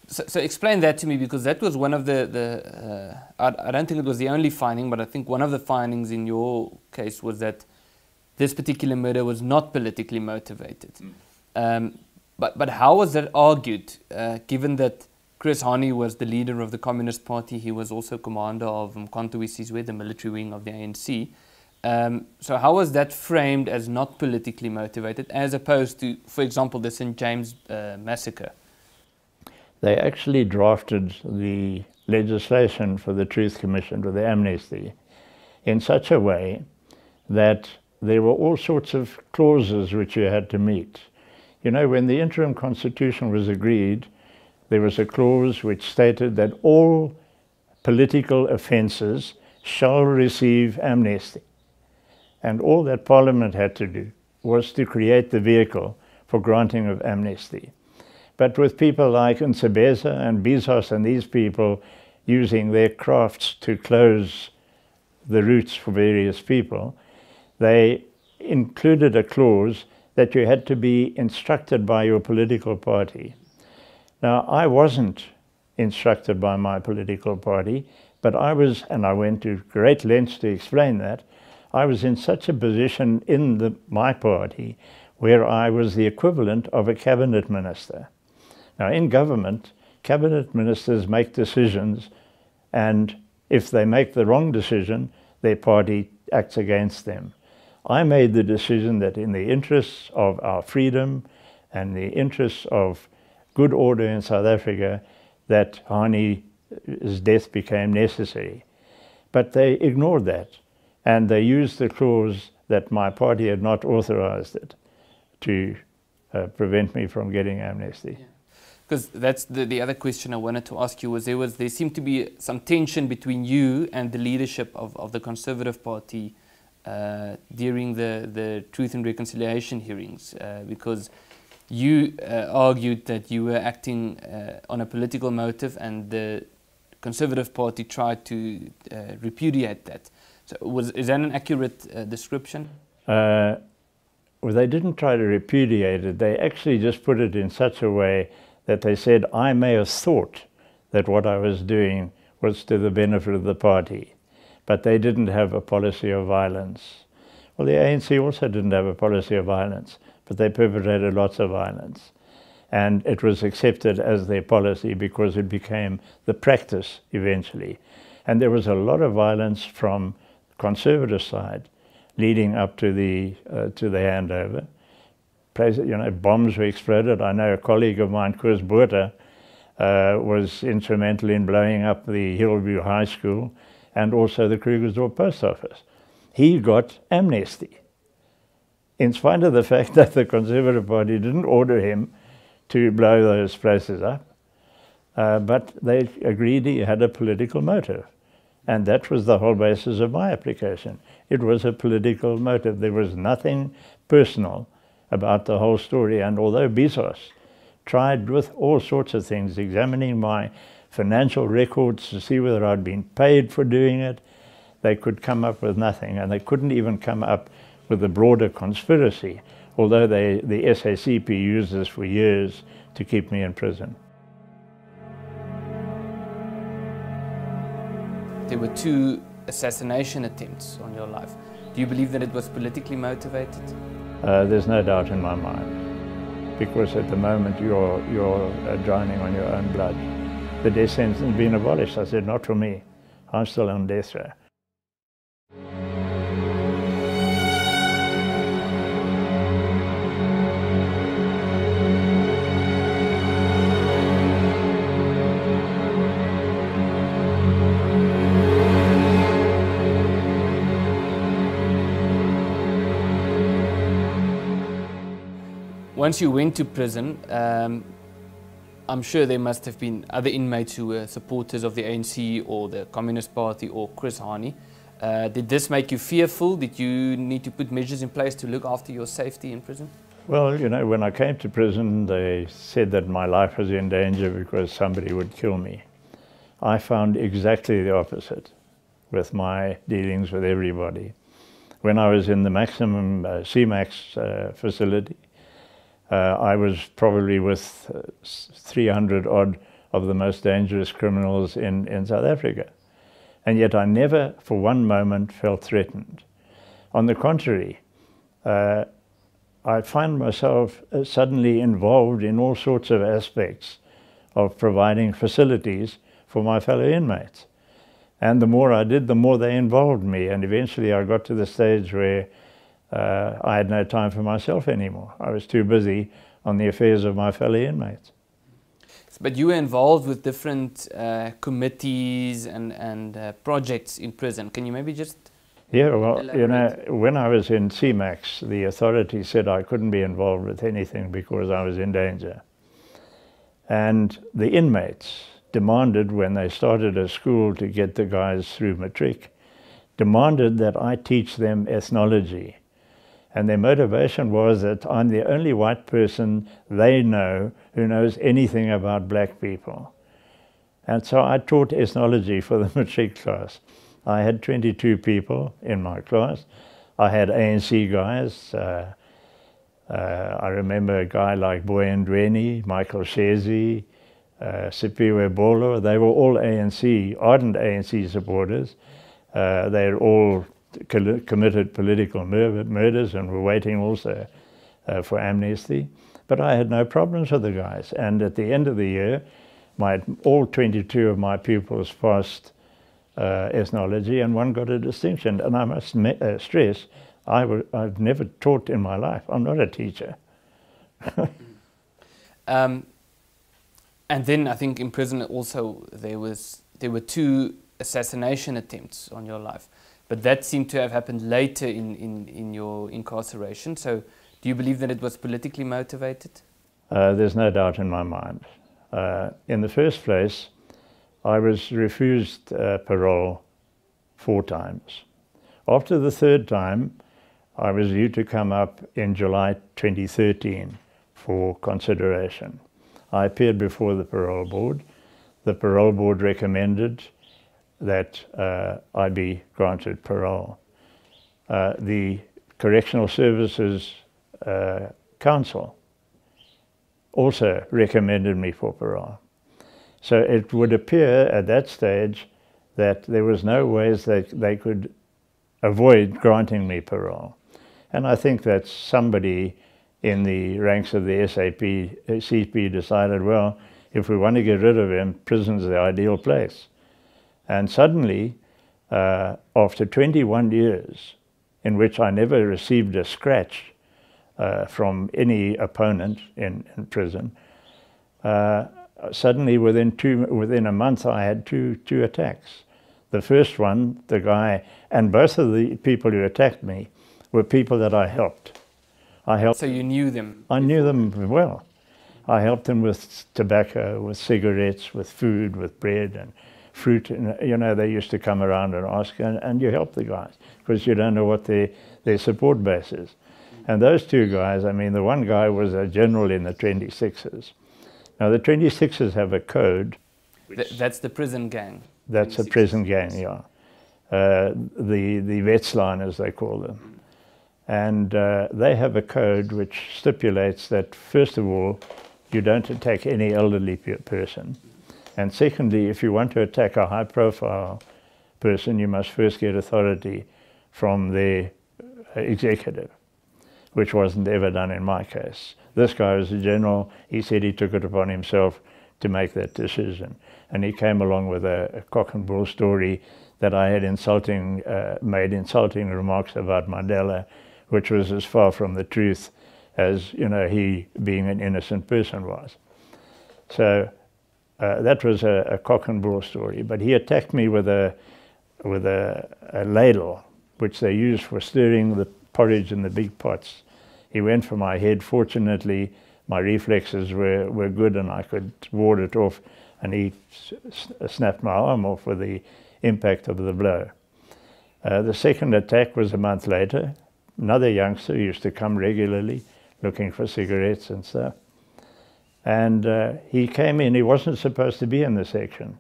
So explain that to me, because that was one of I don't think it was the only finding, but I think one of the findings in your case was that this particular murder was not politically motivated. But how was that argued, given that Chris Hani was the leader of the Communist Party? He was also commander of Mkhonto weSizwe, the military wing of the ANC. So how was that framed as not politically motivated, as opposed to, for example, the St. James massacre? They actually drafted the legislation for the Truth Commission, for the amnesty, in such a way that there were all sorts of clauses which you had to meet. You know, when the interim constitution was agreed, there was a clause which stated that all political offences shall receive amnesty. And all that Parliament had to do was to create the vehicle for granting of amnesty. But with people like Nsebeza and Bezos and these people using their crafts to close the routes for various people, they included a clause that you had to be instructed by your political party. Now, I wasn't instructed by my political party, but I was, and I went to great lengths to explain that, I was in such a position in my party where I was the equivalent of a cabinet minister. Now, in government, cabinet ministers make decisions, and if they make the wrong decision, their party acts against them. I made the decision that in the interests of our freedom and the interests of good order in South Africa, that Hani's death became necessary. But they ignored that, and they used the clause that my party had not authorized it to prevent me from getting amnesty. Yeah. Because that's the other question I wanted to ask you, was there seemed to be some tension between you and the leadership of the Conservative Party during the Truth and Reconciliation hearings, because you argued that you were acting on a political motive, and the Conservative Party tried to repudiate that. So is that an accurate description? Well, they didn't try to repudiate it. They actually just put it in such a way that they said I may have thought that what I was doing was to the benefit of the party, but they didn't have a policy of violence. Well, the ANC also didn't have a policy of violence, but they perpetrated lots of violence. And it was accepted as their policy because it became the practice eventually. And there was a lot of violence from the Conservative side, leading up to the handover. Bombs were exploded. I know a colleague of mine, Chris Hani, was instrumental in blowing up the Hillview High School and also the Krugersdorp Post Office. He got amnesty, in spite of the fact that the Conservative Party didn't order him to blow those places up. But they agreed he had a political motive. And that was the whole basis of my application. It was a political motive. There was nothing personal about the whole story. And although Bezos tried with all sorts of things, examining my financial records to see whether I'd been paid for doing it, they could come up with nothing. And they couldn't even come up with a broader conspiracy, although the SACP used this for years to keep me in prison. There were 2 assassination attempts on your life. Do you believe that it was politically motivated? There's no doubt in my mind, because at the moment you're drowning on your own blood. The death sentence has been abolished. I said, not for me. I'm still on death row. Once you went to prison, I'm sure there must have been other inmates who were supporters of the ANC or the Communist Party or Chris Hani. Did this make you fearful? Did you need to put measures in place to look after your safety in prison? Well, when I came to prison, they said that my life was in danger because somebody would kill me. I found exactly the opposite with my dealings with everybody. When I was in the maximum CMAX facility, I was probably with 300 odd of the most dangerous criminals in South Africa. And yet I never for one moment felt threatened. On the contrary, I find myself suddenly involved in all sorts of aspects of providing facilities for my fellow inmates. And the more I did, the more they involved me. And eventually I got to the stage where I had no time for myself anymore. I was too busy on the affairs of my fellow inmates. But you were involved with different committees and projects in prison. Can you maybe just Yeah, well, elaborate? when I was in CMAX, the authorities said I couldn't be involved with anything because I was in danger. And the inmates demanded, when they started a school to get the guys through matric, demanded that I teach them ethnology. And their motivation was that I'm the only white person they know who knows anything about black people. And so I taught ethnology for the matric class. I had 22 people in my class. I had ANC guys. I remember a guy like Boyan Dweni, Michael Shezi, Sipiwe Bolo. They were all ANC, ardent ANC supporters. They had all committed political murders and were waiting also for amnesty. But I had no problems with the guys. And at the end of the year, all 22 of my pupils passed ethnology, and one got a distinction. And I must stress, I've never taught in my life. I'm not a teacher. And then I think in prison also there were 2 assassination attempts on your life. But that seemed to have happened later in your incarceration. So do you believe that it was politically motivated? There's no doubt in my mind. In the first place, I was refused parole 4 times. After the 3rd time, I was due to come up in July 2013 for consideration. I appeared before the parole board. The parole board recommended that I be granted parole. The Correctional Services Council also recommended me for parole. So it would appear at that stage that there was no ways that they could avoid granting me parole. And I think that somebody in the ranks of the CP decided, well, if we want to get rid of him, prison's the ideal place. And suddenly, after 21 years in which I never received a scratch from any opponent in prison. Suddenly, within a month, I had two attacks. The first one, the guy, and both of the people who attacked me were people that I helped. So you knew them? I knew them well. I helped them with tobacco, with cigarettes, with food, with bread and fruit. And, you know, they used to come around and ask, and you help the guys because you don't know what their support base is. And those two guys, I mean, the one guy was a general in the 26ers. Now, the 26ers have a code. That's the prison gang? That's a prison gang, yeah. The vets line, as they call them. And they have a code which stipulates that, first of all, you don't attack any elderly person. And secondly, if you want to attack a high-profile person, you must first get authority from their executive, which wasn't ever done in my case. This guy was a general. He said he took it upon himself to make that decision. And he came along with a cock and bull story that I had made insulting remarks about Mandela, which was as far from the truth as, you know, he being an innocent person was. So that was a cock and bull story. But he attacked me with a ladle, which they used for stirring the porridge in the big pots. He went for my head. Fortunately, my reflexes were good and I could ward it off, and he snapped my arm off with the impact of the blow. The second attack was a month later. Another youngster used to come regularly looking for cigarettes and stuff. And he came in. He wasn't supposed to be in the section.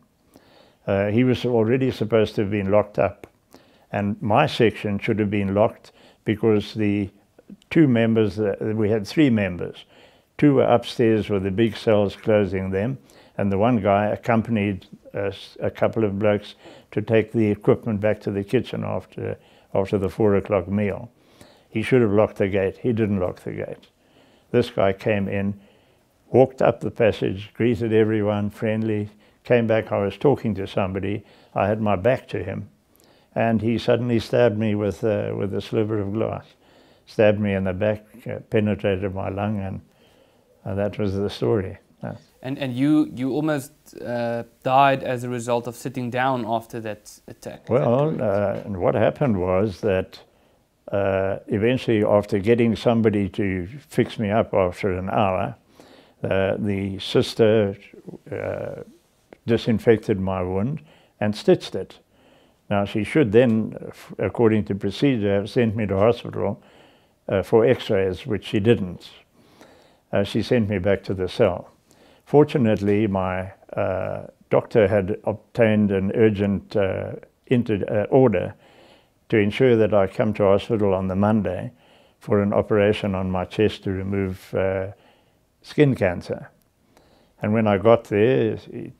He was already supposed to have been locked up. And my section should have been locked because the two members, we had three members. Two were upstairs with the big cells closing them, and the one guy accompanied a couple of blokes to take the equipment back to the kitchen after the 4 o'clock meal. He should have locked the gate. He didn't lock the gate. This guy came in, walked up the passage, greeted everyone, friendly, came back. I was talking to somebody. I had my back to him, and he suddenly stabbed me with a sliver of glass. Stabbed me in the back, penetrated my lung, and that was the story. And you almost died as a result of sitting down after that attack? Well, and what happened was that eventually, after getting somebody to fix me up after an hour, the sister disinfected my wound and stitched it. Now, she should then, according to procedure, have sent me to hospital for x-rays, which she didn't. She sent me back to the cell. Fortunately, my doctor had obtained an urgent order to ensure that I come to hospital on the Monday for an operation on my chest to remove skin cancer. And when I got there, he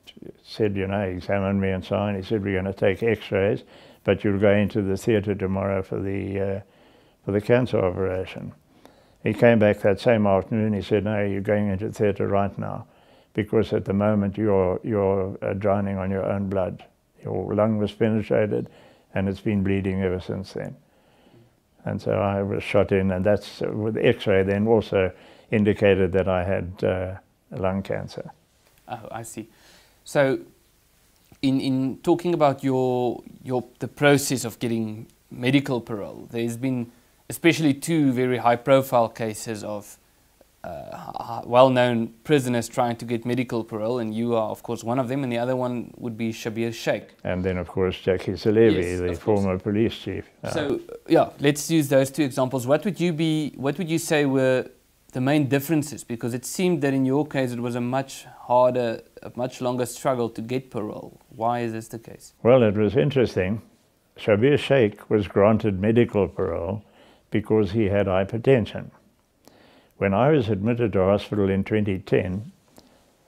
said, you know, he examined me and so on. He said, we're going to take x-rays, but you'll go into the theatre tomorrow for the cancer operation. He came back that same afternoon. He said, no, you're going into theatre right now, because at the moment you're drowning on your own blood. Your lung was penetrated, and it's been bleeding ever since then. And so I was shot in, and that's with the x-ray then also indicated that I had lung cancer. Oh, I see. So in talking about the process of getting medical parole, there's been especially two very high-profile cases of well-known prisoners trying to get medical parole, and you are, of course, one of them, and the other one would be Shabir Shaik. And then, of course, Jackie Salevi, the former police chief. So, yeah, let's use those two examples. What would you say were the main differences? Because it seemed that in your case it was a much harder, a much longer struggle to get parole. Why is this the case? Well, it was interesting. Shabir Shaik was granted medical parole because he had hypertension. When I was admitted to hospital in 2010,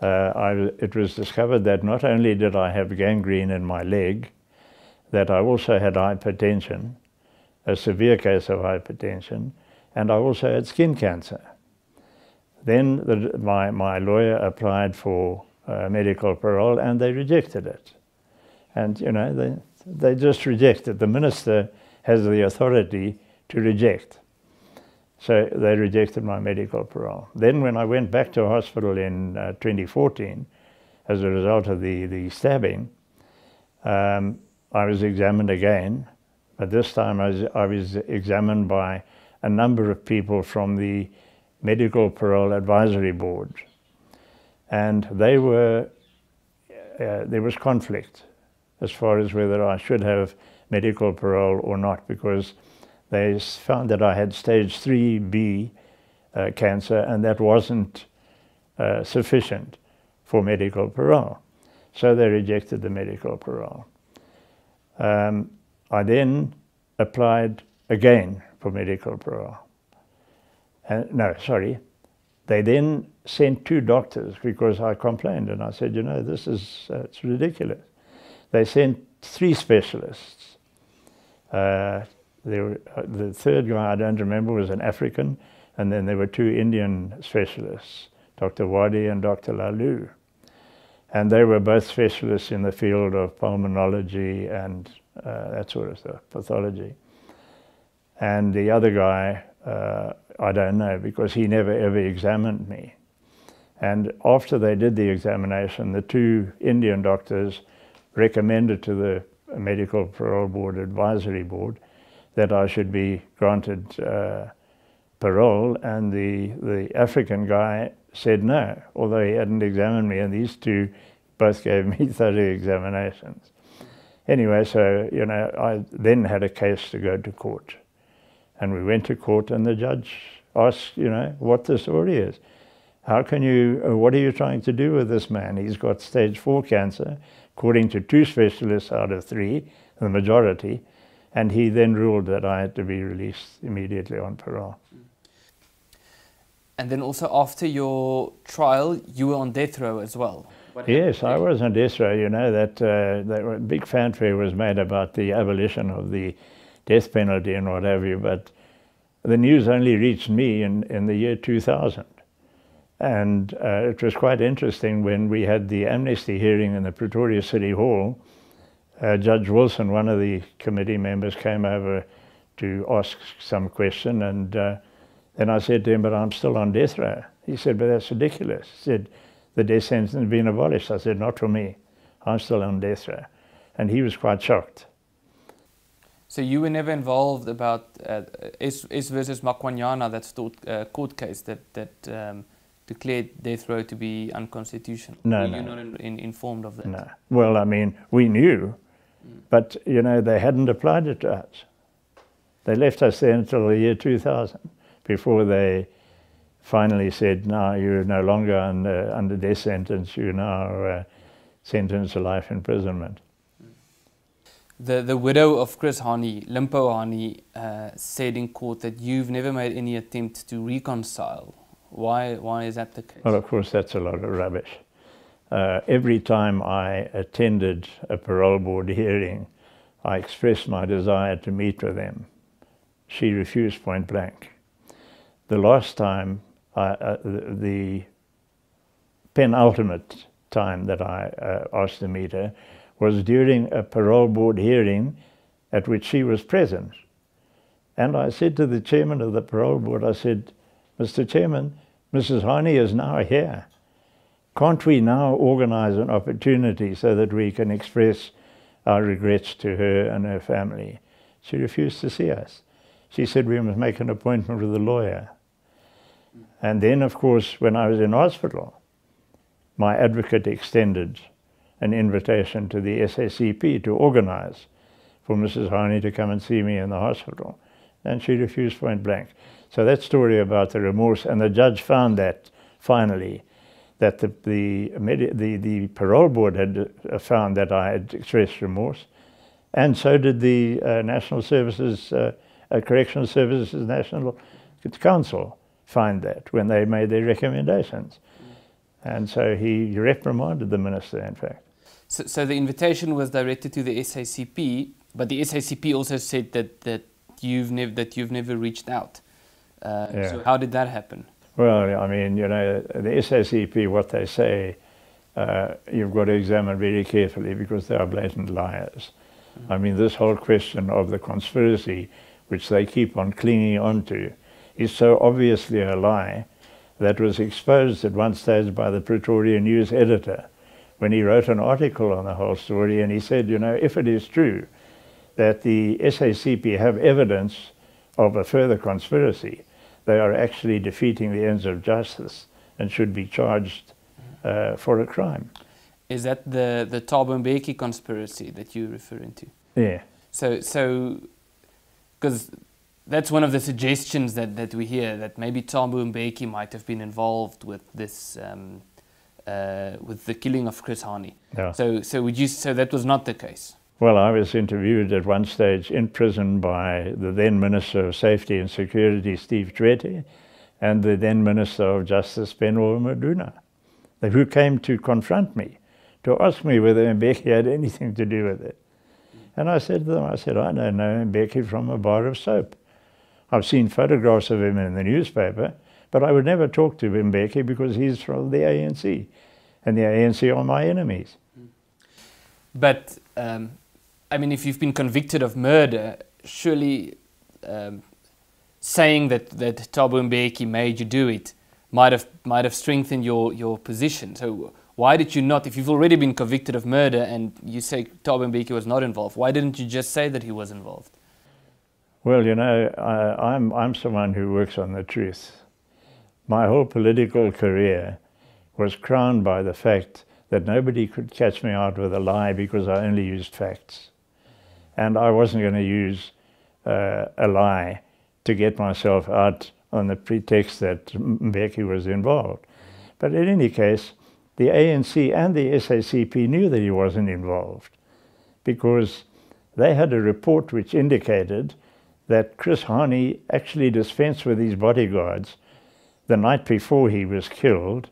it was discovered that not only did I have gangrene in my leg, that I also had hypertension, a severe case of hypertension, and I also had skin cancer. Then my lawyer applied for medical parole, and they rejected it. And, you know, they just rejected. The minister has the authority to reject. So they rejected my medical parole. Then when I went back to hospital in 2014, as a result of the stabbing, I was examined again, but this time I was examined by a number of people from the Medical Parole Advisory Board. And they were, there was conflict as far as whether I should have medical parole or not, because they found that I had stage 3B cancer, and that wasn't sufficient for medical parole. So they rejected the medical parole. I then applied again for medical parole. No, sorry. They then sent 2 doctors because I complained, and I said, you know, this is it's ridiculous. They sent 3 specialists. The third guy, I don't remember, was an African, and then there were 2 Indian specialists, Dr. Wadi and Dr. Lalu. And they were both specialists in the field of pulmonology and that sort of stuff, pathology. And the other guy, I don't know, because he never ever examined me. And after they did the examination, the 2 Indian doctors recommended to the Medical Parole Board Advisory Board that I should be granted parole, and the African guy said no, although he hadn't examined me, and these 2 both gave me thorough examinations. Anyway, so, you know, I then had a case to go to court. And we went to court, and the judge asked, you know, what the story is. How can you, what are you trying to do with this man? He's got stage 4 cancer, according to 2 specialists out of 3, the majority, and he then ruled that I had to be released immediately on parole. And then also after your trial, you were on death row as well. Yes, I was on death row. You know, that big fanfare was made about the abolition of the death penalty and what have you, but the news only reached me in the year 2000. And it was quite interesting when we had the amnesty hearing in the Pretoria City Hall. Judge Wilson, one of the committee members, came over to ask some question, and then I said to him, but I'm still on death row. He said, but that's ridiculous. He said, the death sentence has been abolished. I said, not for me. I'm still on death row. And he was quite shocked. So you were never involved about S versus Makwanyana, that court case that declared death row to be unconstitutional? No, Were you not informed of that? No. Well, I mean, we knew, but, you know, they hadn't applied it to us. They left us there until the year 2000, before they finally said, no, you're no longer under death sentence, you're now sentenced to life imprisonment. The widow of Chris Hani, Limpo Hani, said in court that you've never made any attempt to reconcile. Why is that the case? Well, of course, that's a lot of rubbish. Every time I attended a parole board hearing, I expressed my desire to meet with them. She refused point blank. The last time, the penultimate time that I asked to meet her was during a parole board hearing at which she was present. And I said to the chairman of the parole board, I said, Mr. Chairman, Mrs. Hani is now here. Can't we now organize an opportunity so that we can express our regrets to her and her family? She refused to see us. She said we must make an appointment with a lawyer. And then, of course, when I was in hospital, my advocate extended an invitation to the SACP to organize for Mrs. Hani to come and see me in the hospital. And she refused point blank. So that story about the remorse, and the judge found that, finally, that the parole board had found that I had expressed remorse, and so did the National Services, Correctional Services National Council find that when they made their recommendations. And so he reprimanded the minister, in fact. So the invitation was directed to the SACP, but the SACP also said that you've never reached out. Yeah. So how did that happen? Well, I mean, you know, the SACP, what they say, you've got to examine very carefully because they are blatant liars. I mean, this whole question of the conspiracy which they keep on clinging on to, is so obviously a lie that was exposed at one stage by the Pretoria News editor when he wrote an article on the whole story, and he said, you know, if it is true that the SACP have evidence of a further conspiracy, they are actually defeating the ends of justice and should be charged for a crime. Is that the Thabo Mbeki conspiracy that you're referring to? Yeah. So, because that's one of the suggestions that we hear, that maybe Thabo Mbeki might have been involved with this, with the killing of Chris Hani. Yeah. So that was not the case? Well, I was interviewed at one stage in prison by the then Minister of Safety and Security, Steve Tshwete, and the then Minister of Justice, Benno Maduna, who came to confront me, to ask me whether Mbeki had anything to do with it. And I said to them, I don't know Mbeki from a bar of soap. I've seen photographs of him in the newspaper, but I would never talk to Mbeki because he's from the ANC, and the ANC are my enemies. But, I mean, if you've been convicted of murder, surely saying that Thabo Mbeki made you do it might have strengthened your position. So why did you not, if you've already been convicted of murder and you say Thabo Mbeki was not involved, why didn't you just say that he was involved? Well, you know, I'm someone who works on the truth. My whole political career was crowned by the fact that nobody could catch me out with a lie because I only used facts. And I wasn't going to use a lie to get myself out on the pretext that Mbeki was involved. But in any case, the ANC and the SACP knew that he wasn't involved because they had a report which indicated that Chris Hani actually dispensed with his bodyguards the night before he was killed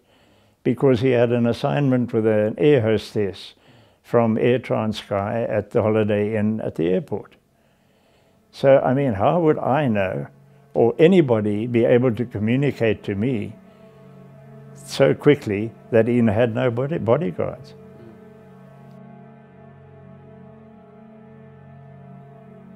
because he had an assignment with an air hostess from Air Transkei at the Holiday Inn at the airport. So, I mean, how would I know, or anybody be able to communicate to me so quickly that he had no bodyguards?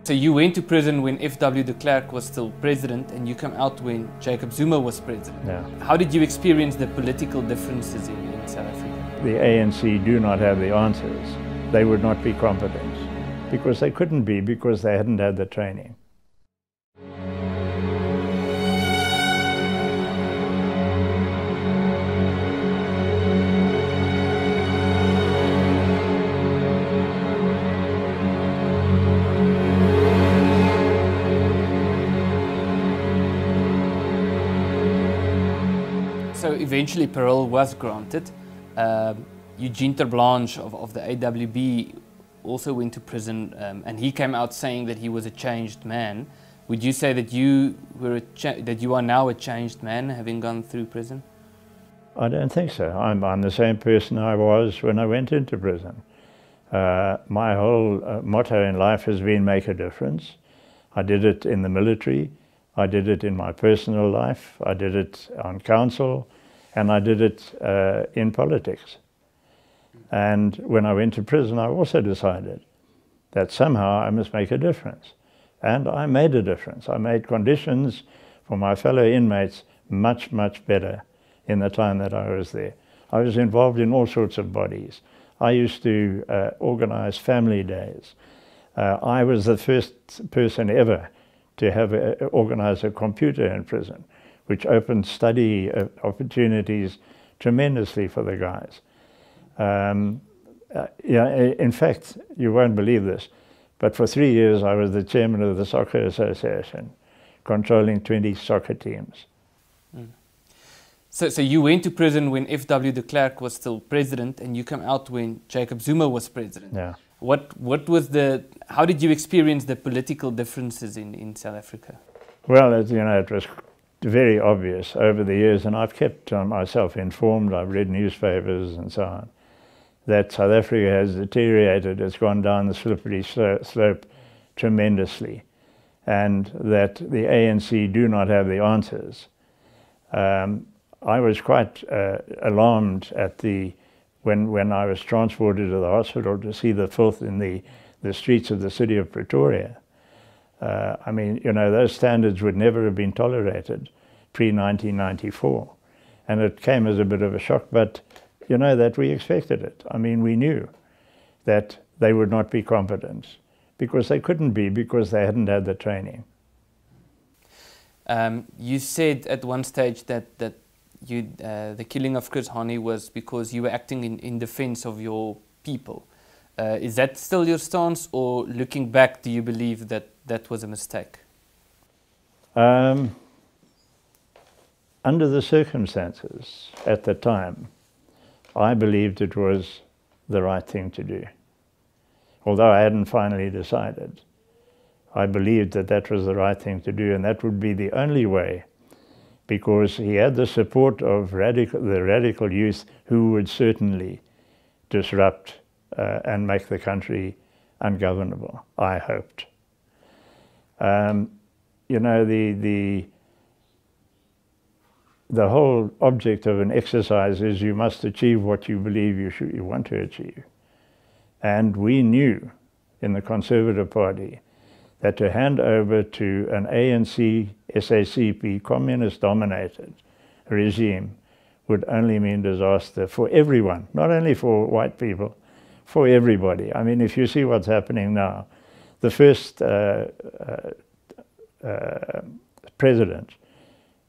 So you went to prison when F.W. de Klerk was still president, and you came out when Jacob Zuma was president. Yeah. How did you experience the political differences in South Africa? The ANC do not have the answers. They would not be competent because they couldn't be, because they hadn't had the training. So eventually parole was granted. Eugene Terblanche of the AWB also went to prison, and he came out saying that he was a changed man. Would you say that you are now a changed man, having gone through prison? I don't think so. I'm the same person I was when I went into prison. My whole motto in life has been make a difference. I did it in the military, I did it in my personal life, I did it on council, and I did it in politics. And when I went to prison, I also decided that somehow I must make a difference. And I made a difference. I made conditions for my fellow inmates much, much better in the time that I was there. I was involved in all sorts of bodies. I used to organize family days. I was the first person ever to have organize a computer in prison, which opened study opportunities tremendously for the guys. In fact, you won't believe this, but for 3 years I was the chairman of the Soccer Association, controlling 20 soccer teams. Mm. So you went to prison when F.W. de Klerk was still president, and you came out when Jacob Zuma was president. Yeah. How did you experience the political differences in South Africa? Well, it was very obvious over the years, and I've kept myself informed, I've read newspapers and so on, that South Africa has deteriorated, it's gone down the slippery slope tremendously, and that the ANC do not have the answers. I was quite alarmed at when I was transported to the hospital to see the filth in the streets of the city of Pretoria. I mean, you know, those standards would never have been tolerated pre-1994. And it came as a bit of a shock, but you know that we expected it. I mean, we knew that they would not be competent because they couldn't be, because they hadn't had the training. You said at one stage that the killing of Chris Hani was because you were acting in defense of your people. Is that still your stance, or looking back, do you believe that that was a mistake? Under the circumstances at the time, I believed it was the right thing to do. Although I hadn't finally decided, I believed that that was the right thing to do, and that would be the only way, because he had the support of the radical youth who would certainly disrupt and make the country ungovernable, I hoped. You know, the whole object of an exercise is you must achieve what you believe you want to achieve. And we knew in the Conservative Party that to hand over to an ANC, SACP, communist-dominated regime would only mean disaster for everyone, not only for white people, for everybody. I mean, if you see what's happening now, the first president,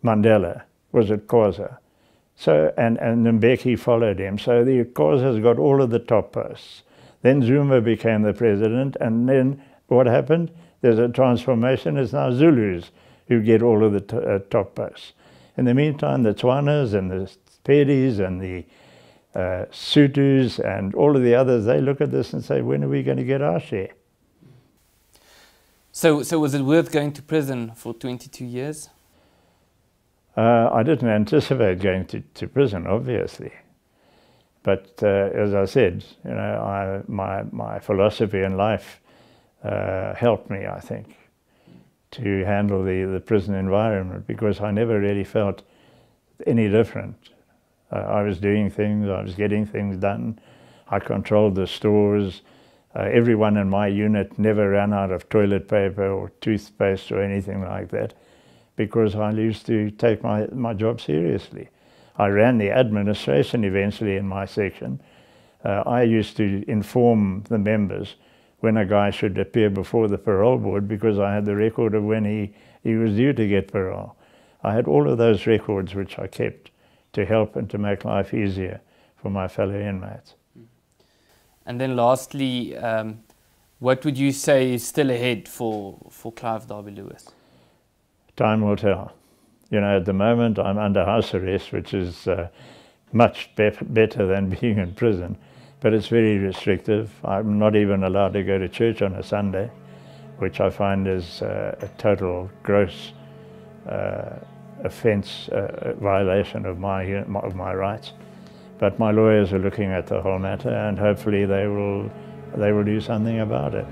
Mandela, was at Xhosa. So, and Mbeki followed him. So the Xhosa's got all of the top posts. Then Zuma became the president, and then what happened? There's a transformation. It's now Zulus who get all of the top posts. In the meantime, the Tswanas and the Pedis and the Sutus and all of the others, they look at this and say, when are we going to get our share? So was it worth going to prison for 22 years? I didn't anticipate going to prison, obviously. But as I said, you know, my philosophy in life helped me, I think, to handle the prison environment, because I never really felt any different. I was doing things, I was getting things done. I controlled the stores. Everyone in my unit never ran out of toilet paper or toothpaste or anything like that, because I used to take my job seriously. I ran the administration eventually in my section. I used to inform the members when a guy should appear before the parole board, because I had the record of when he was due to get parole. I had all of those records which I kept to help and to make life easier for my fellow inmates. And then lastly, what would you say is still ahead for Clive Derby-Lewis? Time will tell. You know, at the moment I'm under house arrest, which is much better than being in prison, but it's very restrictive. I'm not even allowed to go to church on a Sunday, which I find is a total gross offence, violation of my rights. But my lawyers are looking at the whole matter, and hopefully they will do something about it.